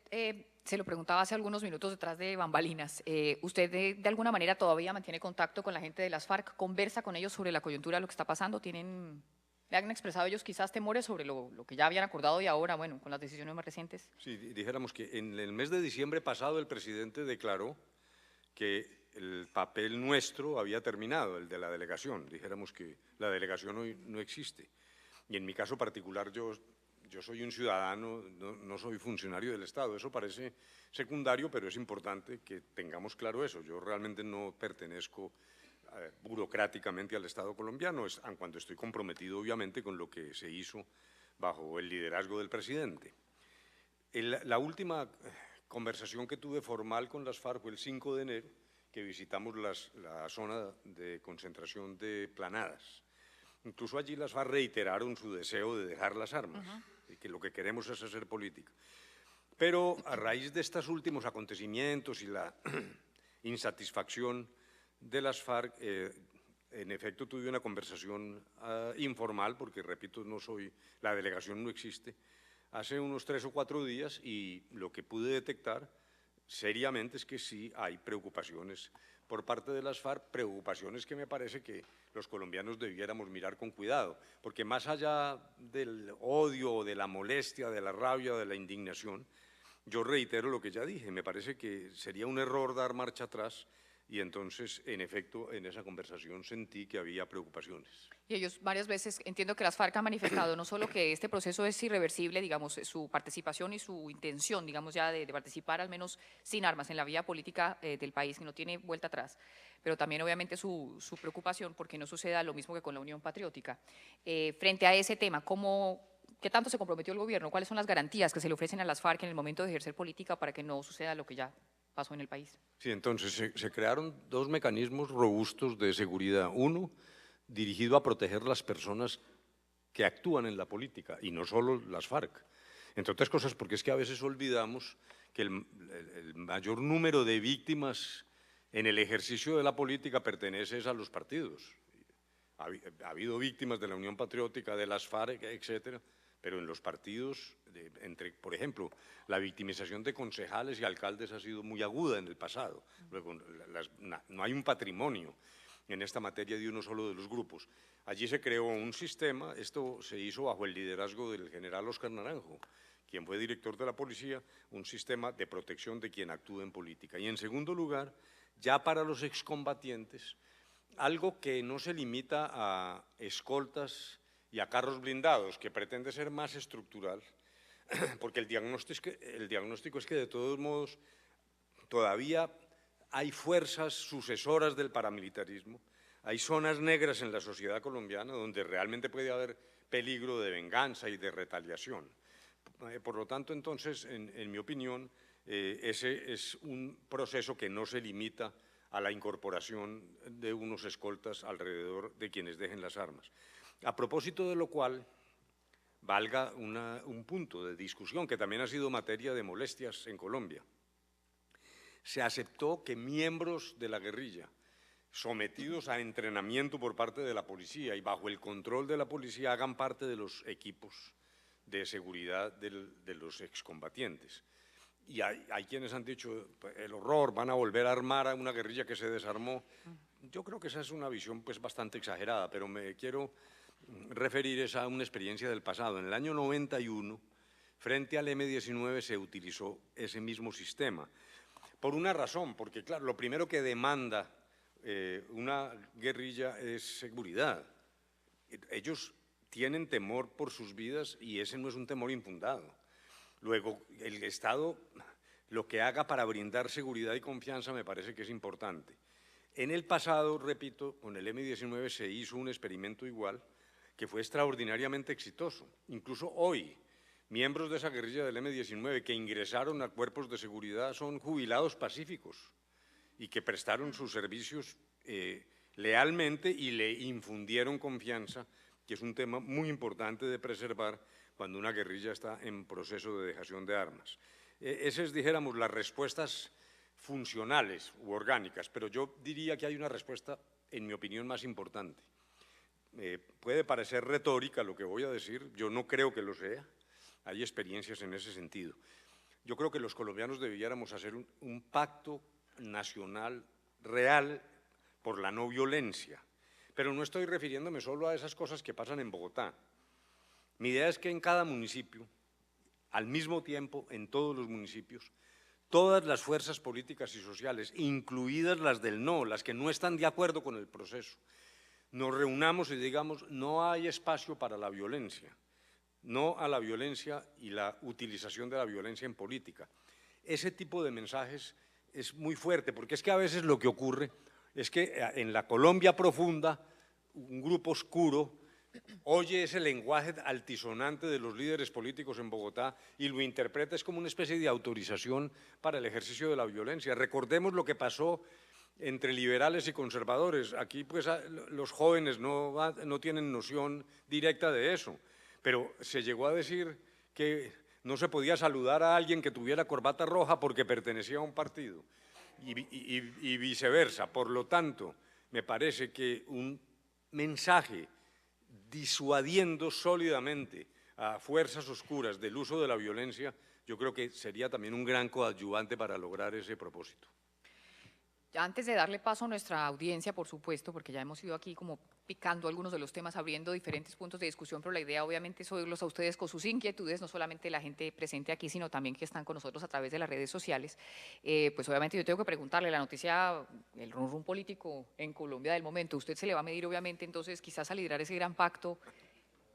se lo preguntaba hace algunos minutos detrás de bambalinas, ¿usted de alguna manera todavía mantiene contacto con la gente de las FARC, conversa con ellos sobre la coyuntura de lo que está pasando? ¿Le han expresado ellos quizás temores sobre lo que ya habían acordado y ahora, bueno, con las decisiones más recientes? Sí, dijéramos que en el mes de diciembre pasado el presidente declaró que el papel nuestro había terminado, el de la delegación. Dijéramos que la delegación hoy no existe. Y en mi caso particular yo soy un ciudadano, no soy funcionario del Estado. Eso parece secundario, pero es importante que tengamos claro eso. Yo realmente no pertenezco burocráticamente al Estado colombiano, aun cuando estoy comprometido obviamente con lo que se hizo bajo el liderazgo del presidente. La última conversación que tuve formal con las FARC fue el 5 de enero, que visitamos la zona de concentración de Planadas. Incluso allí las FARC reiteraron su deseo de dejar las armas, y que lo que queremos es hacer política. Pero a raíz de estos últimos acontecimientos y la insatisfacción de las FARC, en efecto tuve una conversación informal, porque repito, la delegación no existe, hace unos 3 o 4 días, y lo que pude detectar seriamente es que sí hay preocupaciones por parte de las FARC, preocupaciones que me parece que los colombianos debiéramos mirar con cuidado, porque más allá del odio, de la molestia, de la rabia, de la indignación, yo reitero lo que ya dije, me parece que sería un error dar marcha atrás. Y entonces, en efecto, en esa conversación sentí que había preocupaciones. Y ellos varias veces, entiendo que las FARC han manifestado no solo que este proceso es irreversible, digamos, su participación y su intención, digamos, ya de participar al menos sin armas en la vía política del país, que no tiene vuelta atrás, pero también obviamente su preocupación porque no suceda lo mismo que con la Unión Patriótica. Frente a ese tema, ¿qué tanto se comprometió el gobierno? ¿Cuáles son las garantías que se le ofrecen a las FARC en el momento de ejercer política para que no suceda lo que ya pasó en el país? Sí, entonces se crearon 2 mecanismos robustos de seguridad. Uno, dirigido a proteger las personas que actúan en la política, y no solo las FARC. Entre otras cosas, porque es que a veces olvidamos que el mayor número de víctimas en el ejercicio de la política pertenece a los partidos. Ha habido víctimas de la Unión Patriótica, de las FARC, etcétera, pero en los partidos, por ejemplo, la victimización de concejales y alcaldes ha sido muy aguda en el pasado. Luego, no hay un patrimonio en esta materia de uno solo de los grupos. Allí se creó un sistema, esto se hizo bajo el liderazgo del general Óscar Naranjo, quien fue director de la policía, un sistema de protección de quien actúa en política. Y en segundo lugar, ya para los excombatientes, algo que no se limita a escoltas y a carros blindados, que pretende ser más estructural, porque el diagnóstico es que de todos modos todavía hay fuerzas sucesoras del paramilitarismo, hay zonas negras en la sociedad colombiana donde realmente puede haber peligro de venganza y de retaliación. Por lo tanto, entonces, en mi opinión, ese es un proceso que no se limita a la incorporación de unos escoltas alrededor de quienes dejen las armas. A propósito de lo cual, valga un punto de discusión que también ha sido materia de molestias en Colombia. Se aceptó que miembros de la guerrilla, sometidos a entrenamiento por parte de la policía y bajo el control de la policía, hagan parte de los equipos de seguridad de los excombatientes. Y hay quienes han dicho, el horror, van a volver a armar a una guerrilla que se desarmó. Yo creo que esa es una visión pues, bastante exagerada, pero me quiero referir a una experiencia del pasado. En el año 91, frente al M-19 se utilizó ese mismo sistema. Por una razón, porque claro, lo primero que demanda una guerrilla es seguridad. Ellos tienen temor por sus vidas y ese no es un temor infundado. Luego, el Estado, lo que haga para brindar seguridad y confianza me parece que es importante. En el pasado, repito, con el M-19 se hizo un experimento igual que fue extraordinariamente exitoso. Incluso hoy, miembros de esa guerrilla del M-19 que ingresaron a cuerpos de seguridad son jubilados pacíficos y que prestaron sus servicios lealmente y le infundieron confianza, que es un tema muy importante de preservar cuando una guerrilla está en proceso de dejación de armas. Esas, dijéramos, las respuestas funcionales u orgánicas, pero yo diría que hay una respuesta, en mi opinión, más importante. Puede parecer retórica lo que voy a decir, yo no creo que lo sea, hay experiencias en ese sentido. Yo creo que los colombianos debiéramos hacer un pacto nacional real por la no violencia, pero no estoy refiriéndome solo a esas cosas que pasan en Bogotá. Mi idea es que en cada municipio, al mismo tiempo en todos los municipios, todas las fuerzas políticas y sociales, incluidas las del no, las que no están de acuerdo con el proceso, nos reunamos y digamos, no hay espacio para la violencia, no a la violencia y la utilización de la violencia en política. Ese tipo de mensajes es muy fuerte, porque es que a veces lo que ocurre es que en la Colombia profunda, un grupo oscuro oye ese lenguaje altisonante de los líderes políticos en Bogotá y lo interpreta como una especie de autorización para el ejercicio de la violencia. Recordemos lo que pasó entre liberales y conservadores. Aquí pues los jóvenes no tienen noción directa de eso, pero se llegó a decir que no se podía saludar a alguien que tuviera corbata roja porque pertenecía a un partido y viceversa. Por lo tanto, me parece que un mensaje disuadiendo sólidamente a fuerzas oscuras del uso de la violencia, yo creo que sería también un gran coadyuvante para lograr ese propósito. Antes de darle paso a nuestra audiencia, por supuesto, porque ya hemos ido aquí como picando algunos de los temas, abriendo diferentes puntos de discusión, pero la idea obviamente es oírlos a ustedes con sus inquietudes, no solamente la gente presente aquí, sino también que están con nosotros a través de las redes sociales. Pues obviamente yo tengo que preguntarle, la noticia, el rum rum político en Colombia del momento, usted se le va a medir obviamente entonces quizás a liderar ese gran pacto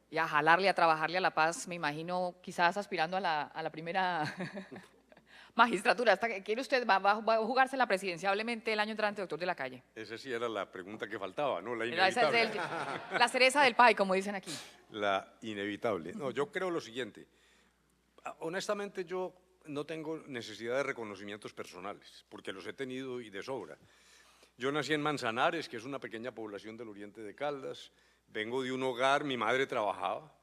y a jalarle, a trabajarle a la paz, me imagino quizás aspirando a la primera magistratura. ¿Hasta que quiere usted, va a jugársela presidenciablemente el año entrante, doctor de la Calle? Esa sí era la pregunta que faltaba, ¿no? La Esa inevitable. es la cereza del pie, como dicen aquí. La inevitable. No, yo creo lo siguiente. Honestamente, yo no tengo necesidad de reconocimientos personales, porque los he tenido y de sobra. Yo nací en Manzanares, que es una pequeña población del oriente de Caldas. Vengo de un hogar, mi madre trabajaba,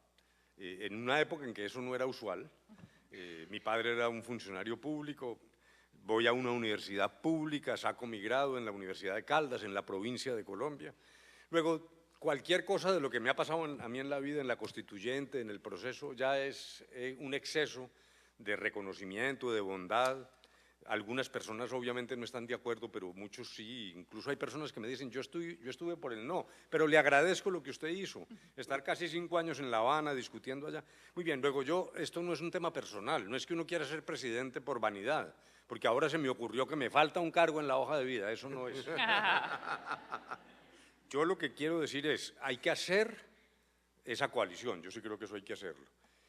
en una época en que eso no era usual. Mi padre era un funcionario público, voy a una universidad pública, saco mi grado en la Universidad de Caldas, en la provincia de Colombia. Luego, cualquier cosa de lo que me ha pasado a mí en la vida, en la constituyente, en el proceso, ya es un exceso de reconocimiento, de bondad. Algunas personas obviamente no están de acuerdo, pero muchos sí. Incluso hay personas que me dicen, yo estuve por el no, pero le agradezco lo que usted hizo, estar casi 5 años en La Habana discutiendo allá. Muy bien, luego esto no es un tema personal, no es que uno quiera ser presidente por vanidad, porque ahora se me ocurrió que me falta un cargo en la hoja de vida, eso no es. Yo lo que quiero decir es, hay que hacer esa coalición, yo sí creo que eso hay que hacerlo.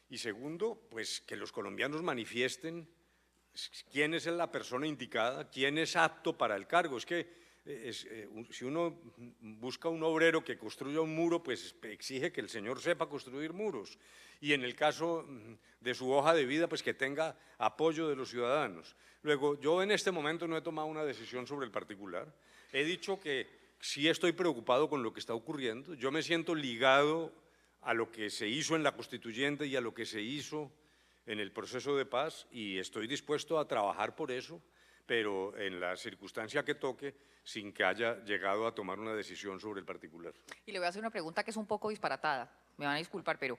Y segundo, pues que los colombianos manifiesten quién es la persona indicada, quién es apto para el cargo. Es que si uno busca un obrero que construya un muro, pues exige que el señor sepa construir muros. Y en el caso de su hoja de vida, pues que tenga apoyo de los ciudadanos. Luego, yo en este momento no he tomado una decisión sobre el particular. He dicho que sí estoy preocupado con lo que está ocurriendo. Yo me siento ligado a lo que se hizo en la Constituyente y a lo que se hizo en el proceso de paz, y estoy dispuesto a trabajar por eso, pero en la circunstancia que toque, sin que haya llegado a tomar una decisión sobre el particular. Y le voy a hacer una pregunta que es un poco disparatada, me van a disculpar, pero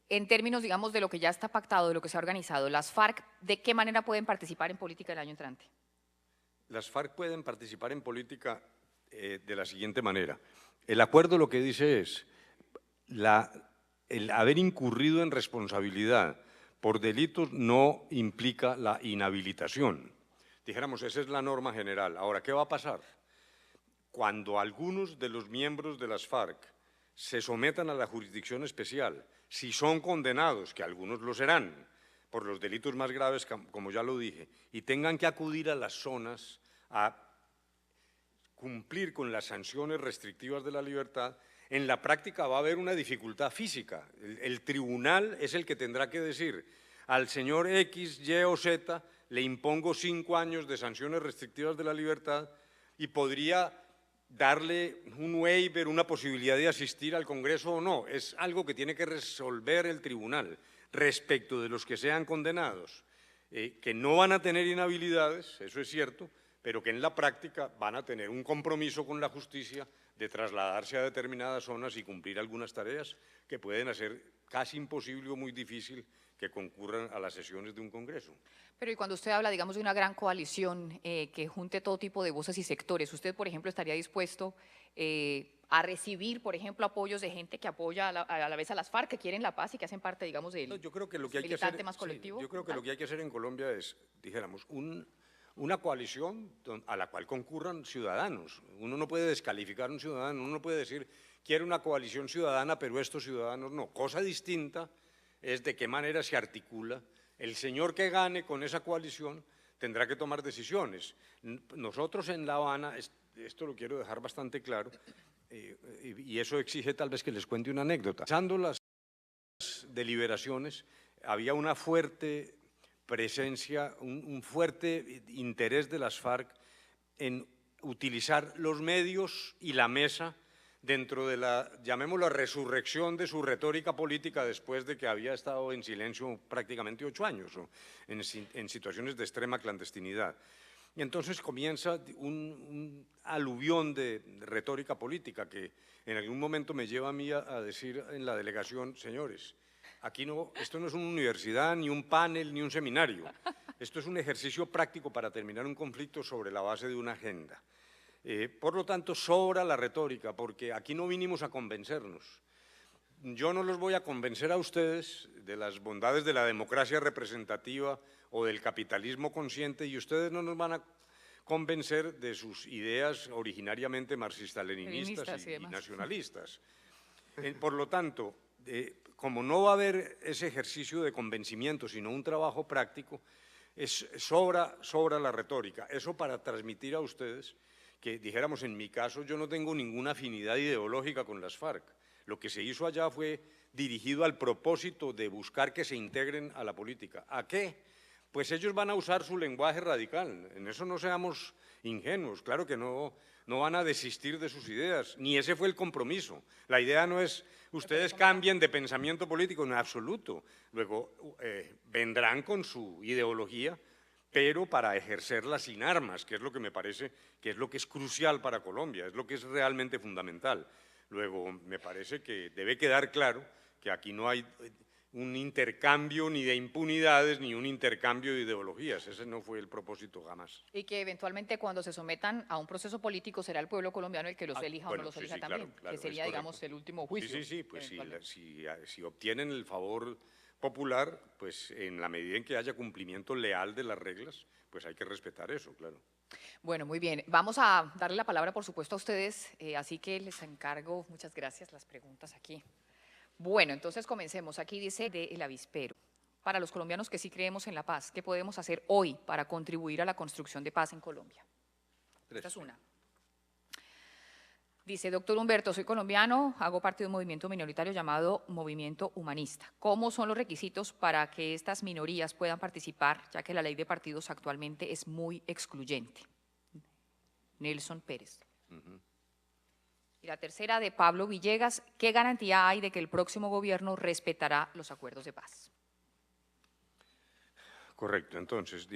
en términos, digamos, de lo que ya está pactado, de lo que se ha organizado, las FARC, ¿de qué manera pueden participar en política el año entrante? Las FARC pueden participar en política de la siguiente manera. El acuerdo lo que dice es el haber incurrido en responsabilidad por delitos no implica la inhabilitación. Dijéramos, esa es la norma general. Ahora, ¿qué va a pasar? Cuando algunos de los miembros de las FARC se sometan a la jurisdicción especial, si son condenados, que algunos lo serán, por los delitos más graves, como ya lo dije, y tengan que acudir a las zonas a cumplir con las sanciones restrictivas de la libertad, en la práctica va a haber una dificultad física. El tribunal es el que tendrá que decir al señor X, Y o Z le impongo 5 años de sanciones restrictivas de la libertad y podría darle un waiver, una posibilidad de asistir al Congreso o no. Es algo que tiene que resolver el tribunal respecto de los que sean condenados, que no van a tener inhabilidades, eso es cierto, pero que en la práctica van a tener un compromiso con la justicia de trasladarse a determinadas zonas y cumplir algunas tareas que pueden hacer casi imposible o muy difícil que concurran a las sesiones de un Congreso. Pero y cuando usted habla, digamos, de una gran coalición que junte todo tipo de voces y sectores, ¿usted, por ejemplo, estaría dispuesto a recibir, por ejemplo, apoyos de gente que apoya a la vez a las FARC, que quieren la paz y que hacen parte, digamos, del Yo creo que lo que hay que militante hacer, más colectivo? sí, yo creo que lo que hay que hacer en Colombia es, dijéramos, una coalición a la cual concurran ciudadanos. Uno no puede descalificar a un ciudadano, uno no puede decir, quiero una coalición ciudadana, pero estos ciudadanos no. Cosa distinta es de qué manera se articula. El señor que gane con esa coalición tendrá que tomar decisiones. Nosotros en La Habana, esto lo quiero dejar bastante claro, y eso exige tal vez que les cuente una anécdota. Pasando las deliberaciones, había una fuerte presencia, un fuerte interés de las FARC en utilizar los medios y la mesa dentro de la, llamémoslo, resurrección de su retórica política después de que había estado en silencio prácticamente 8 años, o en situaciones de extrema clandestinidad. Y entonces comienza un aluvión de retórica política que en algún momento me lleva a mí a decir en la delegación, señores, aquí no, esto no es una universidad, ni un panel, ni un seminario. Esto es un ejercicio práctico para terminar un conflicto sobre la base de una agenda. Por lo tanto, sobra la retórica, porque aquí no vinimos a convencernos. Yo no los voy a convencer a ustedes de las bondades de la democracia representativa o del capitalismo consciente, y ustedes no nos van a convencer de sus ideas originariamente marxista-leninistas y nacionalistas. Por lo tanto, como no va a haber ese ejercicio de convencimiento, sino un trabajo práctico, sobra la retórica. Eso para transmitir a ustedes que, dijéramos, en mi caso, yo no tengo ninguna afinidad ideológica con las FARC. Lo que se hizo allá fue dirigido al propósito de buscar que se integren a la política. ¿A qué? Pues ellos van a usar su lenguaje radical. En eso no seamos ingenuos. Claro que no van a desistir de sus ideas, ni ese fue el compromiso. La idea no es ustedes cambien de pensamiento político, en absoluto. Luego vendrán con su ideología, pero para ejercerla sin armas, que es lo que me parece que es lo que es crucial para Colombia, es lo que es realmente fundamental. Luego, me parece que debe quedar claro que aquí no hay un intercambio ni de impunidades ni un intercambio de ideologías. Ese no fue el propósito jamás. Y que eventualmente cuando se sometan a un proceso político será el pueblo colombiano el que los elija o no los elija también, claro, que sería, digamos, el último juicio. Sí, pues si obtienen el favor popular, pues en la medida en que haya cumplimiento leal de las reglas, pues hay que respetar eso, claro. Bueno, muy bien. Vamos a darle la palabra, por supuesto, a ustedes, así que les encargo, muchas gracias, las preguntas aquí Bueno, entonces comencemos. Aquí dice El Avispero. Para los colombianos que sí creemos en la paz, ¿qué podemos hacer hoy para contribuir a la construcción de paz en Colombia? Esta es una. Dice, doctor Humberto, soy colombiano, hago parte de un movimiento minoritario llamado Movimiento Humanista. ¿Cómo son los requisitos para que estas minorías puedan participar, ya que la ley de partidos actualmente es muy excluyente? Nelson Pérez. Y la tercera de Pablo Villegas, ¿qué garantía hay de que el próximo gobierno respetará los acuerdos de paz? Correcto, entonces,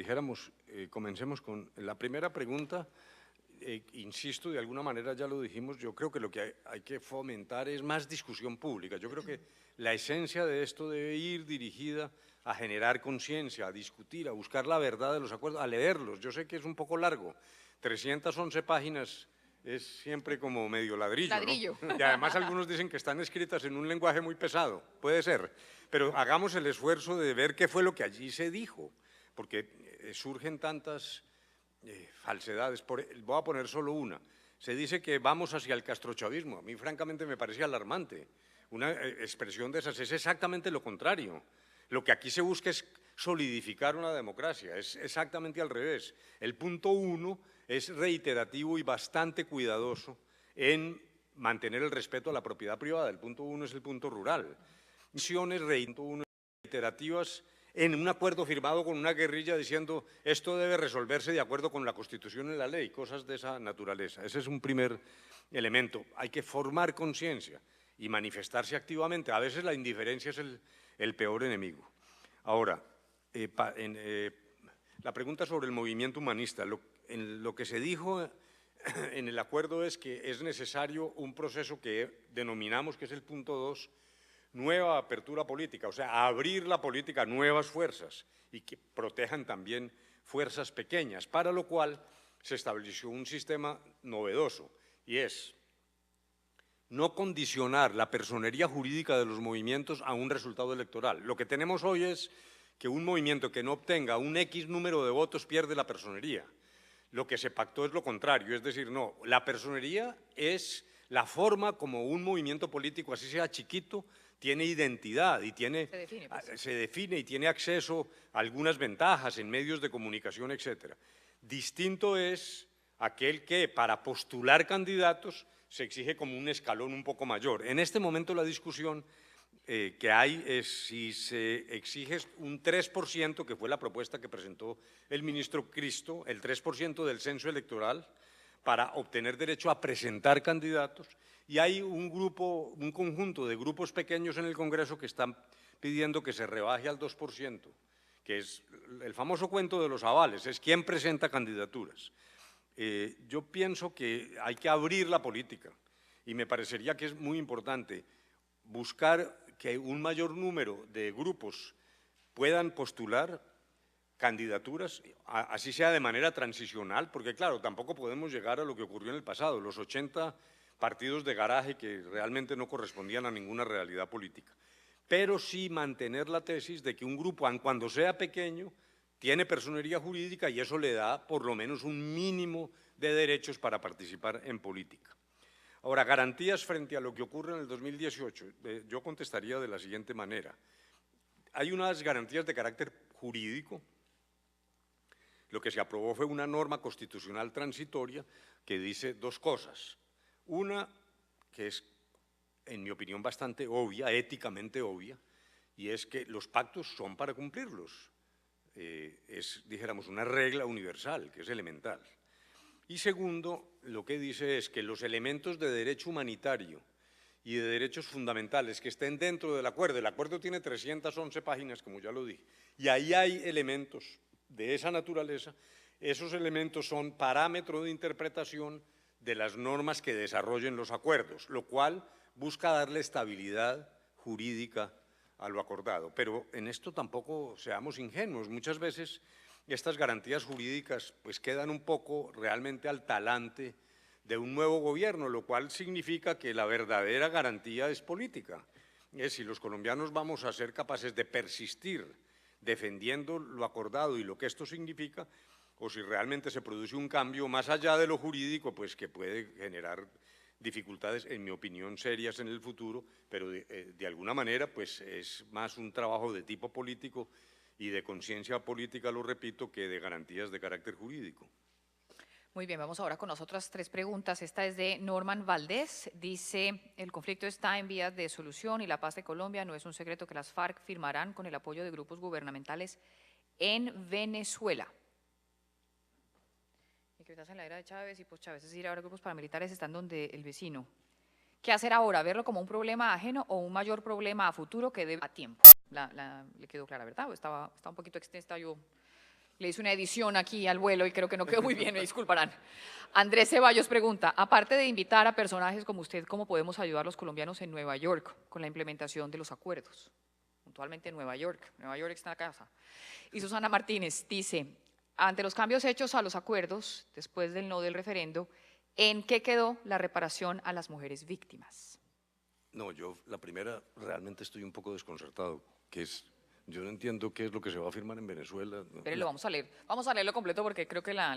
comencemos con la primera pregunta. Insisto, de alguna manera ya lo dijimos, yo creo que lo que hay que fomentar es más discusión pública. Yo creo que la esencia de esto debe ir dirigida a generar conciencia, a discutir, a buscar la verdad de los acuerdos, a leerlos. Yo sé que es un poco largo, 311 páginas es siempre como medio ladrillo, ¿no? Y además algunos dicen que están escritas en un lenguaje muy pesado, puede ser, pero hagamos el esfuerzo de ver qué fue lo que allí se dijo, porque surgen tantas falsedades. Voy a poner solo una. Se dice que vamos hacia el castrochavismo. A mí francamente me parece alarmante. Una expresión de esas es exactamente lo contrario. Lo que aquí se busca es solidificar una democracia, es exactamente al revés. El punto 1 es reiterativo y bastante cuidadoso en mantener el respeto a la propiedad privada. El punto 1 es el punto rural. Misiones reiterativas en un acuerdo firmado con una guerrilla diciendo esto debe resolverse de acuerdo con la Constitución y la ley, cosas de esa naturaleza. Ese es un primer elemento. Hay que formar conciencia y manifestarse activamente. A veces la indiferencia es el peor enemigo. Ahora, la pregunta sobre el movimiento humanista. Lo que se dijo en el acuerdo es que es necesario un proceso que denominamos, que es el punto 2, nueva apertura política, o sea, abrir la política a nuevas fuerzas y que protejan también fuerzas pequeñas, para lo cual se estableció un sistema novedoso y es no condicionar la personería jurídica de los movimientos a un resultado electoral. Lo que tenemos hoy es que un movimiento que no obtenga un X número de votos pierde la personería. Lo que se pactó es lo contrario, es decir, no, la personería es la forma como un movimiento político, así sea chiquito, tiene identidad y se define y tiene acceso a algunas ventajas en medios de comunicación, etcétera. Distinto es aquel que para postular candidatos se exige como un escalón un poco mayor. En este momento la discusión que hay es si se exige un 3%, que fue la propuesta que presentó el ministro Cristo, el 3% del censo electoral, para obtener derecho a presentar candidatos, y hay un conjunto de grupos pequeños en el Congreso que están pidiendo que se rebaje al 2%, que es el famoso cuento de los avales, es quién presenta candidaturas. Yo pienso que hay que abrir la política y me parecería que es muy importante buscar que un mayor número de grupos puedan postular candidaturas, así sea de manera transicional, porque claro, tampoco podemos llegar a lo que ocurrió en el pasado, los 80 partidos de garaje que realmente no correspondían a ninguna realidad política, pero sí mantener la tesis de que un grupo, aun cuando sea pequeño, tiene personería jurídica y eso le da por lo menos un mínimo de derechos para participar en política. Ahora, garantías frente a lo que ocurre en el 2018, yo contestaría de la siguiente manera. Hay unas garantías de carácter jurídico. Lo que se aprobó fue una norma constitucional transitoria que dice dos cosas. Una, que es, en mi opinión, bastante obvia, éticamente obvia, y es que los pactos son para cumplirlos. Es, dijéramos, una regla universal, que es elemental. Y segundo, lo que dice es que los elementos de derecho humanitario y de derechos fundamentales que estén dentro del acuerdo, el acuerdo tiene 311 páginas, como ya lo dije, y ahí hay elementos de esa naturaleza, esos elementos son parámetro de interpretación de las normas que desarrollen los acuerdos, lo cual busca darle estabilidad jurídica a lo acordado. Pero en esto tampoco seamos ingenuos, muchas veces estas garantías jurídicas pues quedan un poco realmente al talante de un nuevo gobierno, lo cual significa que la verdadera garantía es política. Es si los colombianos vamos a ser capaces de persistir defendiendo lo acordado y lo que esto significa, o si realmente se produce un cambio más allá de lo jurídico, pues que puede generar dificultades, en mi opinión, serias en el futuro, pero de alguna manera pues es más un trabajo de tipo político y de conciencia política, lo repito, que de garantías de carácter jurídico. Muy bien, vamos ahora con las otras 3 preguntas. Esta es de Norman Valdés. Dice, el conflicto está en vías de solución y la paz de Colombia no es un secreto que las FARC firmarán con el apoyo de grupos gubernamentales en Venezuela. Y que estás en la era de Chávez y post-Chávez, es decir, ahora grupos paramilitares están donde el vecino. ¿Qué hacer ahora? ¿Verlo como un problema ajeno o un mayor problema a futuro que debe a tiempo? ¿Le quedó clara, verdad? ¿O estaba un poquito extensa? Yo le hice una edición aquí al vuelo y creo que no quedó muy bien, me disculparán. Andrés Ceballos pregunta, aparte de invitar a personajes como usted, ¿cómo podemos ayudar a los colombianos en Nueva York con la implementación de los acuerdos? Puntualmente en Nueva York está en casa. Y Susana Martínez dice, ante los cambios hechos a los acuerdos, después del no del referendo, ¿en qué quedó la reparación a las mujeres víctimas? No, yo la primera realmente estoy un poco desconcertado, que es, yo no entiendo qué es lo que se va a firmar en Venezuela. Pero lo vamos a leer. Vamos a leerlo completo porque creo que la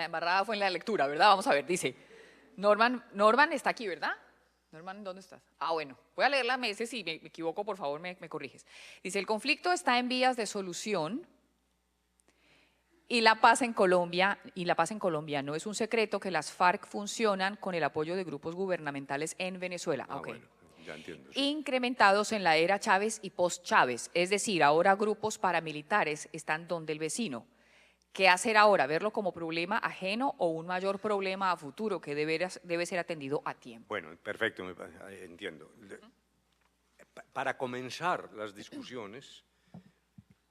embarrada fue en la lectura, ¿verdad? Vamos a ver, dice, Norman está aquí, ¿verdad? Norman, ¿dónde estás? Ah, bueno, voy a leerla meses, si me equivoco, por favor, me corriges. Dice, el conflicto está en vías de solución y la paz en Colombia no es un secreto que las FARC funcionan con el apoyo de grupos gubernamentales en Venezuela. Ah, Okay. bueno, ya entiendo. Sí. Incrementados en la era Chávez y post-Chávez, es decir, ahora grupos paramilitares están donde el vecino. ¿Qué hacer ahora? ¿Verlo como problema ajeno o un mayor problema a futuro que debe ser atendido a tiempo? Bueno, perfecto, entiendo. Para comenzar las discusiones,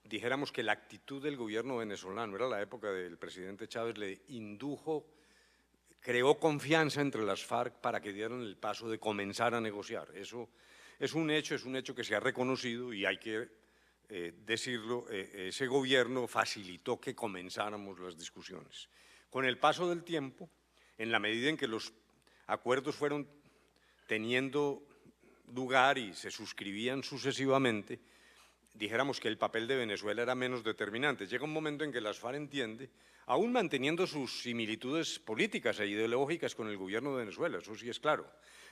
dijéramos que la actitud del gobierno venezolano, era la época del presidente Chávez, le indujo, creó confianza entre las FARC para que dieran el paso de comenzar a negociar. Eso es un hecho que se ha reconocido y hay que decirlo, ese gobierno facilitó que comenzáramos las discusiones. Con el paso del tiempo, en la medida en que los acuerdos fueron teniendo lugar y se suscribían sucesivamente, dijéramos que el papel de Venezuela era menos determinante. Llega un momento en que las FARC entiende, aún manteniendo sus similitudes políticas e ideológicas con el gobierno de Venezuela, eso sí es claro,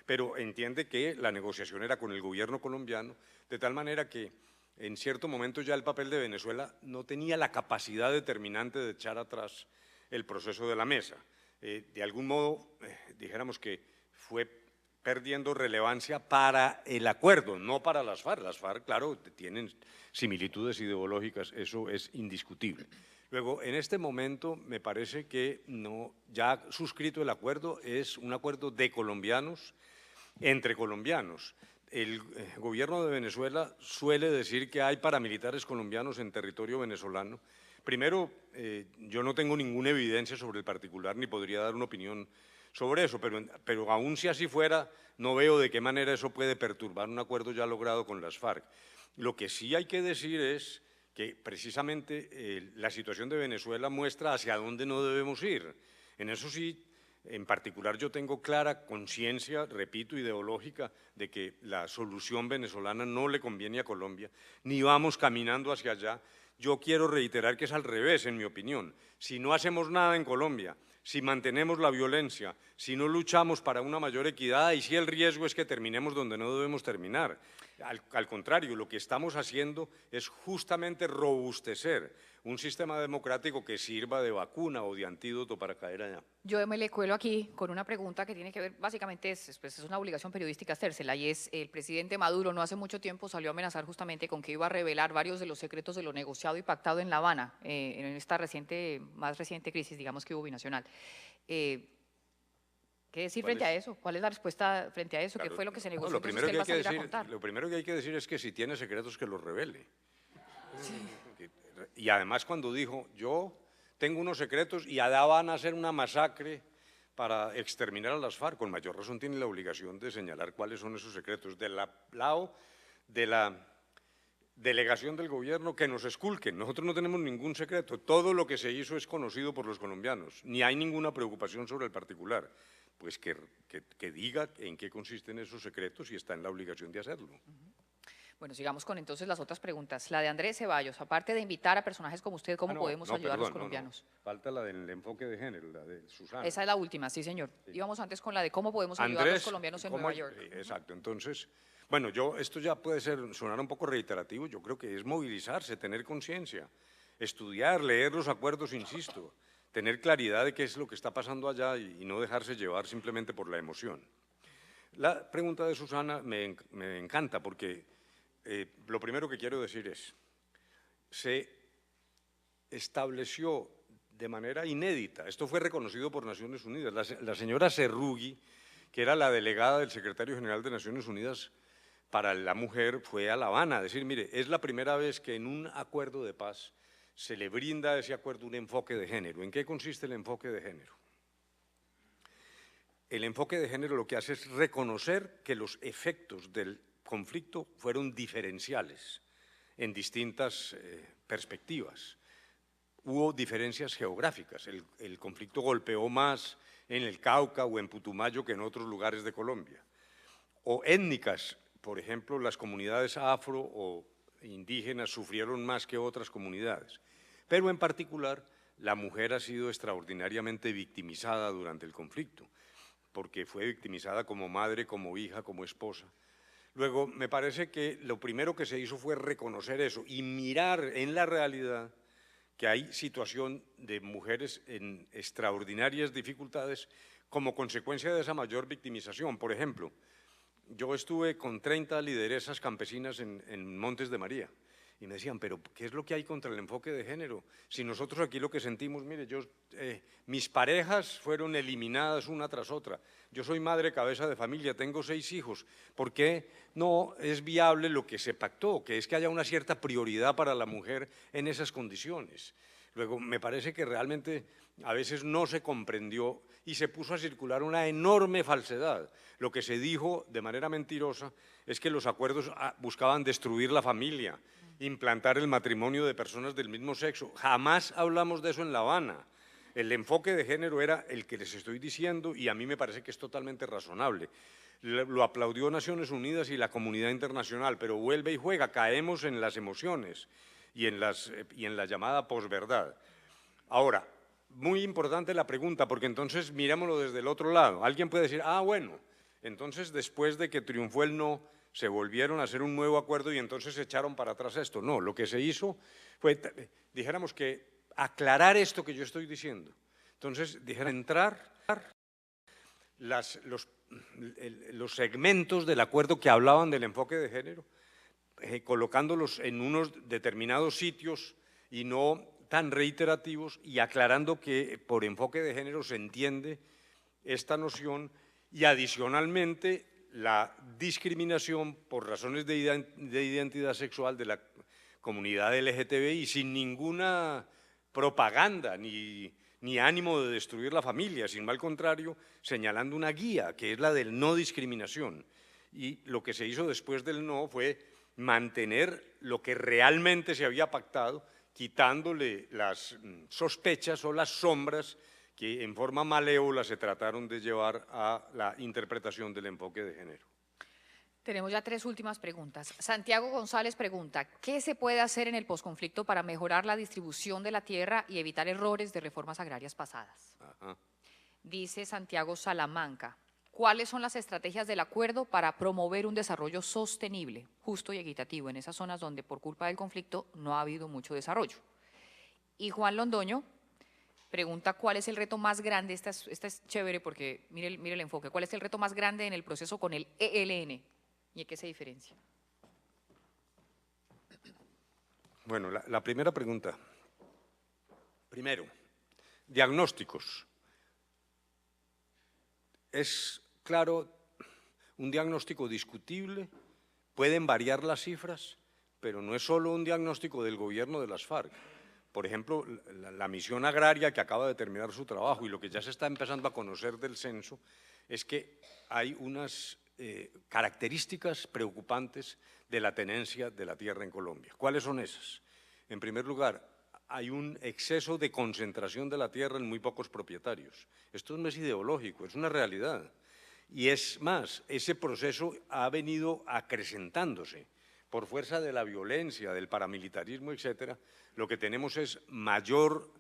pero entiende que la negociación era con el gobierno colombiano, de tal manera que en cierto momento ya el papel de Venezuela no tenía la capacidad determinante de echar atrás el proceso de la mesa. De algún modo, dijéramos que fue perdiendo relevancia para el acuerdo, no para las FARC. Las FARC, claro, tienen similitudes ideológicas, eso es indiscutible. Luego, en este momento, me parece que no, ya suscrito el acuerdo, es un acuerdo de colombianos, entre colombianos. El gobierno de Venezuela suele decir que hay paramilitares colombianos en territorio venezolano. Primero, yo no tengo ninguna evidencia sobre el particular ni podría dar una opinión sobre eso, pero aún si así fuera, no veo de qué manera eso puede perturbar un acuerdo ya logrado con las FARC. Lo que sí hay que decir es que precisamente la situación de Venezuela muestra hacia dónde no debemos ir. En eso sí, en particular yo tengo clara conciencia, repito, ideológica, de que la solución venezolana no le conviene a Colombia, ni vamos caminando hacia allá. Yo quiero reiterar que es al revés, en mi opinión. Si no hacemos nada en Colombia, si mantenemos la violencia, si no luchamos para una mayor equidad, y si el riesgo es que terminemos donde no debemos terminar. Al contrario, lo que estamos haciendo es justamente robustecer un sistema democrático que sirva de vacuna o de antídoto para caer allá. Yo me le cuelo aquí con una pregunta que tiene que ver, básicamente es una obligación periodística hacérsela, y es, el presidente Maduro no hace mucho tiempo salió a amenazar justamente con que iba a revelar varios de los secretos de lo negociado y pactado en La Habana, en esta más reciente crisis, digamos, que hubo binacional. ¿Qué decir frente a eso? ¿Cuál es la respuesta frente a eso? Claro, ¿Qué fue lo que se negoció? lo primero que él va a salir a contar? lo primero que hay que decir es que si tiene secretos que los revele. Sí. Y además cuando dijo, yo tengo unos secretos y allá van a hacer una masacre para exterminar a las FARC, con mayor razón tiene la obligación de señalar cuáles son esos secretos. Del lado de la delegación del gobierno, que nos esculquen. Nosotros no tenemos ningún secreto. Todo lo que se hizo es conocido por los colombianos. Ni hay ninguna preocupación sobre el particular. Pues que diga en qué consisten esos secretos y está en la obligación de hacerlo. Bueno, sigamos con entonces las otras preguntas. La de Andrés Ceballos, aparte de invitar a personajes como usted, ¿cómo podemos ayudar a los colombianos? Falta la del enfoque de género, la de Susana. Esa es la última, sí, señor. Sí. Íbamos antes con la de cómo podemos ayudar a los colombianos en Nueva York. Exacto, entonces, bueno, esto ya puede sonar un poco reiterativo, yo creo que es movilizarse, tener conciencia, estudiar, leer los acuerdos, insisto, tener claridad de qué es lo que está pasando allá y no dejarse llevar simplemente por la emoción. La pregunta de Susana me encanta porque lo primero que quiero decir es, se estableció de manera inédita, esto fue reconocido por Naciones Unidas, la señora Serrugui, que era la delegada del secretario general de Naciones Unidas para la mujer, fue a La Habana a decir, mire, es la primera vez que en un acuerdo de paz se le brinda a ese acuerdo un enfoque de género. ¿En qué consiste el enfoque de género? El enfoque de género lo que hace es reconocer que los efectos del conflicto fueron diferenciales en distintas perspectivas. Hubo diferencias geográficas, el conflicto golpeó más en el Cauca o en Putumayo que en otros lugares de Colombia. O étnicas, por ejemplo, las comunidades afro o indígenas sufrieron más que otras comunidades. Pero en particular, la mujer ha sido extraordinariamente victimizada durante el conflicto, porque fue victimizada como madre, como hija, como esposa. Luego, me parece que lo primero que se hizo fue reconocer eso y mirar en la realidad que hay situación de mujeres en extraordinarias dificultades como consecuencia de esa mayor victimización. Por ejemplo, yo estuve con 30 lideresas campesinas en Montes de María y me decían, pero ¿qué es lo que hay contra el enfoque de género? Si nosotros aquí lo que sentimos, mire, mis parejas fueron eliminadas una tras otra, yo soy madre cabeza de familia, tengo 6 hijos, ¿por qué no es viable lo que se pactó, que es que haya una cierta prioridad para la mujer en esas condiciones? Luego, me parece que realmente a veces no se comprendió y se puso a circular una enorme falsedad. Lo que se dijo de manera mentirosa es que los acuerdos buscaban destruir la familia, implantar el matrimonio de personas del mismo sexo. Jamás hablamos de eso en La Habana. El enfoque de género era el que les estoy diciendo y a mí me parece que es totalmente razonable. Lo aplaudió Naciones Unidas y la comunidad internacional, pero vuelve y juega, caemos en las emociones y en la llamada posverdad. Ahora, muy importante la pregunta, porque entonces mirémoslo desde el otro lado. Alguien puede decir, bueno, entonces después de que triunfó el no, se volvieron a hacer un nuevo acuerdo y entonces se echaron para atrás esto. No, lo que se hizo fue, dijéramos que aclarar esto que yo estoy diciendo. Entonces, entrar los segmentos del acuerdo que hablaban del enfoque de género, colocándolos en unos determinados sitios y no tan reiterativos y aclarando que por enfoque de género se entiende esta noción y adicionalmente la discriminación por razones de identidad sexual de la comunidad LGTBI sin ninguna propaganda ni ánimo de destruir la familia, sino al contrario, señalando una guía que es la del no discriminación. Y lo que se hizo después del no fue mantener lo que realmente se había pactado, quitándole las sospechas o las sombras que en forma malévola se trataron de llevar a la interpretación del enfoque de género. Tenemos ya 3 últimas preguntas. Santiago González pregunta, ¿qué se puede hacer en el posconflicto para mejorar la distribución de la tierra y evitar errores de reformas agrarias pasadas? Ajá. Dice Santiago Salamanca, ¿cuáles son las estrategias del acuerdo para promover un desarrollo sostenible, justo y equitativo en esas zonas donde por culpa del conflicto no ha habido mucho desarrollo? Y Juan Londoño pregunta cuál es el reto más grande, esta es chévere porque mire el enfoque, ¿cuál es el reto más grande en el proceso con el ELN? ¿Y en qué se diferencia? Bueno, la primera pregunta. Primero, diagnósticos. Es claro, un diagnóstico discutible, pueden variar las cifras, pero no es solo un diagnóstico del gobierno de las FARC. Por ejemplo, la misión agraria que acaba de terminar su trabajo y lo que ya se está empezando a conocer del censo es que hay unas características preocupantes de la tenencia de la tierra en Colombia. ¿Cuáles son esas? En primer lugar, hay un exceso de concentración de la tierra en muy pocos propietarios. Esto no es ideológico, es una realidad. Y es más, ese proceso ha venido acrecentándose. por fuerza de la violencia, del paramilitarismo, etcétera, lo que tenemos es mayor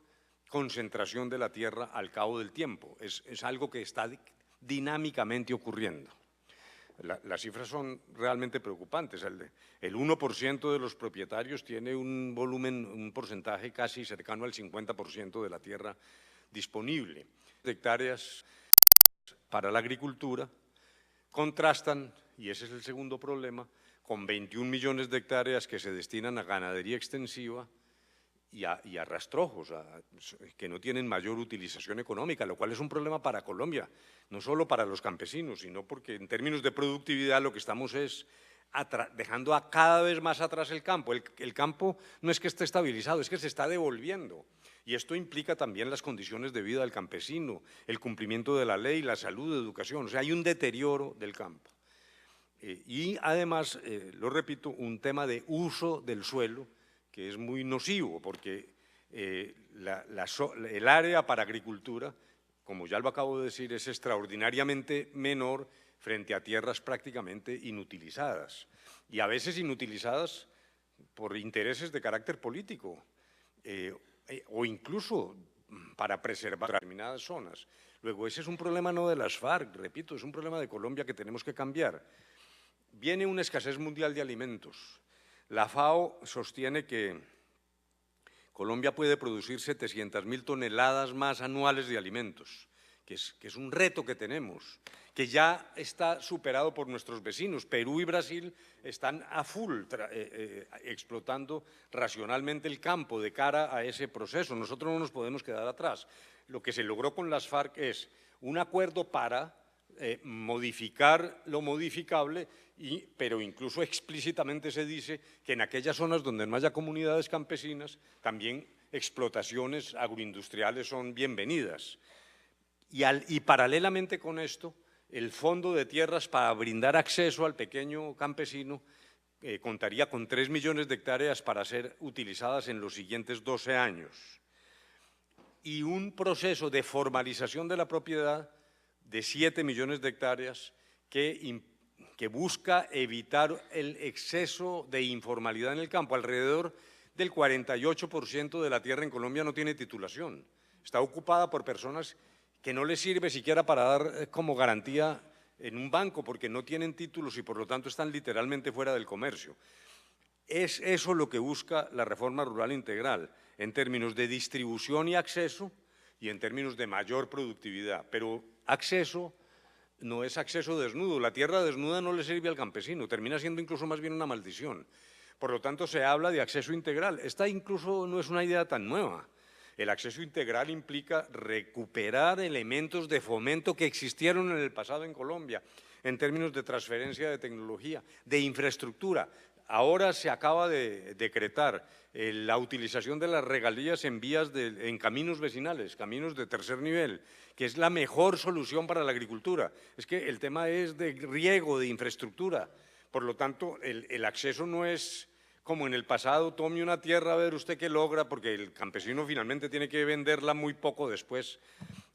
concentración de la tierra al cabo del tiempo. Es algo que está dinámicamente ocurriendo. Las cifras son realmente preocupantes. El 1% de los propietarios tiene un volumen, un porcentaje casi cercano al 50% de la tierra disponible. Hectáreas para la agricultura contrastan, y ese es el segundo problema, con 21 millones de hectáreas que se destinan a ganadería extensiva y a rastrojos, que no tienen mayor utilización económica, lo cual es un problema para Colombia, no solo para los campesinos, sino porque en términos de productividad lo que estamos es dejando cada vez más atrás el campo. El campo no es que esté estabilizado, es que se está devolviendo. Y esto implica también las condiciones de vida del campesino, el cumplimiento de la ley, la salud, la educación, o sea, hay un deterioro del campo. Y además, lo repito, un tema de uso del suelo que es muy nocivo, porque el área para agricultura, como ya lo acabo de decir, es extraordinariamente menor frente a tierras prácticamente inutilizadas, y a veces inutilizadas por intereses de carácter político, o incluso para preservar determinadas zonas. Luego, ese es un problema no de las FARC, repito, es un problema de Colombia que tenemos que cambiar. Viene una escasez mundial de alimentos. La FAO sostiene que Colombia puede producir 700.000 toneladas más anuales de alimentos, que es un reto que tenemos, que ya está superado por nuestros vecinos. Perú y Brasil están a full explotando racionalmente el campo de cara a ese proceso. Nosotros no nos podemos quedar atrás. Lo que se logró con las FARC es un acuerdo para modificar lo modificable, pero incluso explícitamente se dice que en aquellas zonas donde no haya comunidades campesinas, también explotaciones agroindustriales son bienvenidas. Y paralelamente con esto, el Fondo de Tierras para brindar acceso al pequeño campesino contaría con 3 millones de hectáreas para ser utilizadas en los siguientes 12 años. Y un proceso de formalización de la propiedad de 7 millones de hectáreas que busca evitar el exceso de informalidad en el campo. Alrededor del 48% de la tierra en Colombia no tiene titulación, está ocupada por personas que no les sirve siquiera para dar como garantía en un banco, porque no tienen títulos y por lo tanto están literalmente fuera del comercio. Es eso lo que busca la reforma rural integral, en términos de distribución y acceso, y en términos de mayor productividad, pero acceso no es acceso desnudo. La tierra desnuda no le sirve al campesino, termina siendo incluso más bien una maldición. Por lo tanto, se habla de acceso integral. Esta incluso no es una idea tan nueva. El acceso integral implica recuperar elementos de fomento que existieron en el pasado en Colombia, en términos de transferencia de tecnología, de infraestructura. Ahora se acaba de decretar la utilización de las regalías en en caminos vecinales, caminos de tercer nivel, que es la mejor solución para la agricultura. Es que el tema es de riego, de infraestructura. Por lo tanto, el acceso no es como en el pasado, tome una tierra a ver usted qué logra, porque el campesino finalmente tiene que venderla muy poco después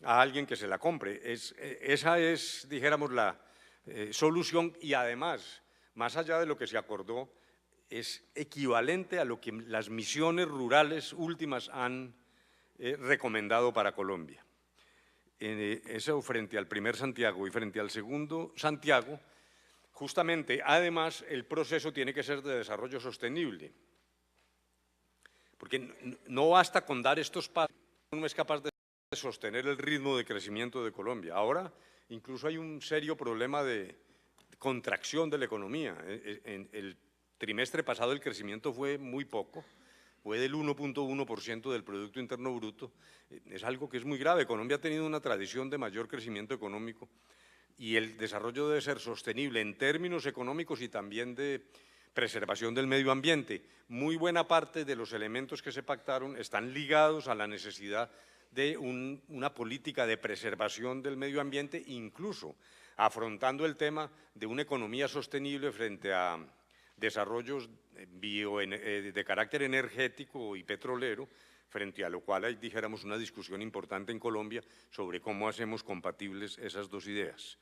a alguien que se la compre. Esa es, dijéramos, la solución, y además, más allá de lo que se acordó, es equivalente a lo que las misiones rurales últimas han recomendado para Colombia. Eso frente al primer Santiago y frente al segundo Santiago, justamente, además, el proceso tiene que ser de desarrollo sostenible, porque no basta con dar estos pasos, no es capaz de sostener el ritmo de crecimiento de Colombia. Ahora incluso hay un serio problema de contracción de la economía. En el trimestre pasado el crecimiento fue muy poco, fue del 1.1% del Producto Interno Bruto. Es algo que es muy grave. Colombia ha tenido una tradición de mayor crecimiento económico, y el desarrollo debe ser sostenible en términos económicos y también de preservación del medio ambiente. Muy buena parte de los elementos que se pactaron están ligados a la necesidad de una política de preservación del medio ambiente, incluso afrontando el tema de una economía sostenible frente a desarrollos de carácter energético y petrolero, frente a lo cual hay, dijéramos, una discusión importante en Colombia sobre cómo hacemos compatibles esas dos ideas.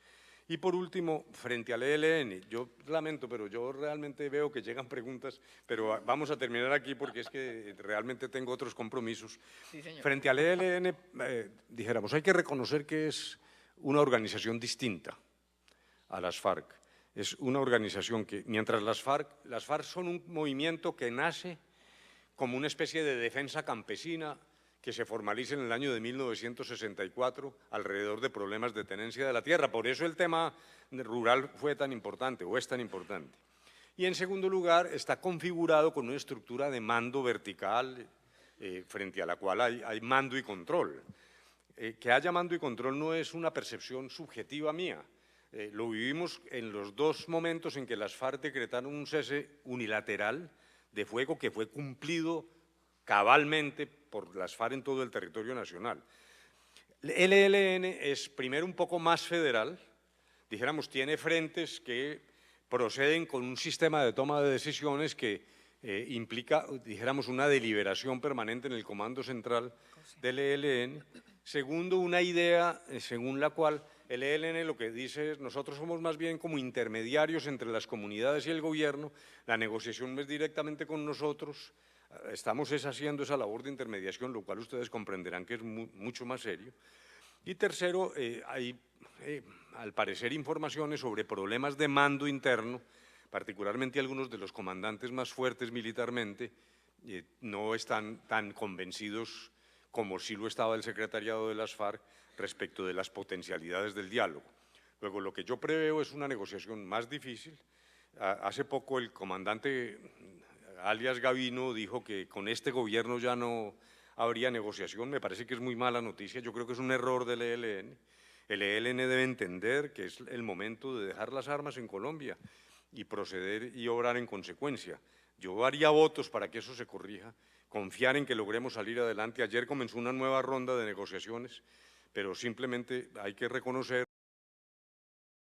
Y por último, frente al ELN, yo lamento, pero yo realmente veo que llegan preguntas, pero vamos a terminar aquí porque es que realmente tengo otros compromisos. Sí, señor. Frente al ELN, dijéramos, hay que reconocer que es una organización distinta a las FARC. Es una organización que, mientras las FARC son un movimiento que nace como una especie de defensa campesina que se formaliza en el año de 1964 alrededor de problemas de tenencia de la tierra. Por eso el tema rural fue tan importante o es tan importante. Y en segundo lugar, está configurado con una estructura de mando vertical frente a la cual hay mando y control. Que haya mando y control no es una percepción subjetiva mía. Lo vivimos en los dos momentos en que las FARC decretaron un cese unilateral de fuego que fue cumplido cabalmente por las FARC en todo el territorio nacional. El ELN es primero un poco más federal, dijéramos, tiene frentes que proceden con un sistema de toma de decisiones que implica, dijéramos, una deliberación permanente en el comando central del ELN. Segundo, una idea según la cual el ELN lo que dice es nosotros somos más bien como intermediarios entre las comunidades y el gobierno, la negociación es directamente con nosotros, estamos haciendo esa labor de intermediación, lo cual ustedes comprenderán que es mucho más serio. Y tercero, hay al parecer informaciones sobre problemas de mando interno, particularmente algunos de los comandantes más fuertes militarmente, no están tan convencidos como sí lo estaba el secretariado de las FARC respecto de las potencialidades del diálogo. Luego, lo que yo preveo es una negociación más difícil. Hace poco el comandante alias Gavino dijo que con este gobierno ya no habría negociación. Me parece que es muy mala noticia, yo creo que es un error del ELN. El ELN debe entender que es el momento de dejar las armas en Colombia y proceder y obrar en consecuencia. Yo haría votos para que eso se corrija, confiar en que logremos salir adelante. Ayer comenzó una nueva ronda de negociaciones, pero simplemente hay que reconocer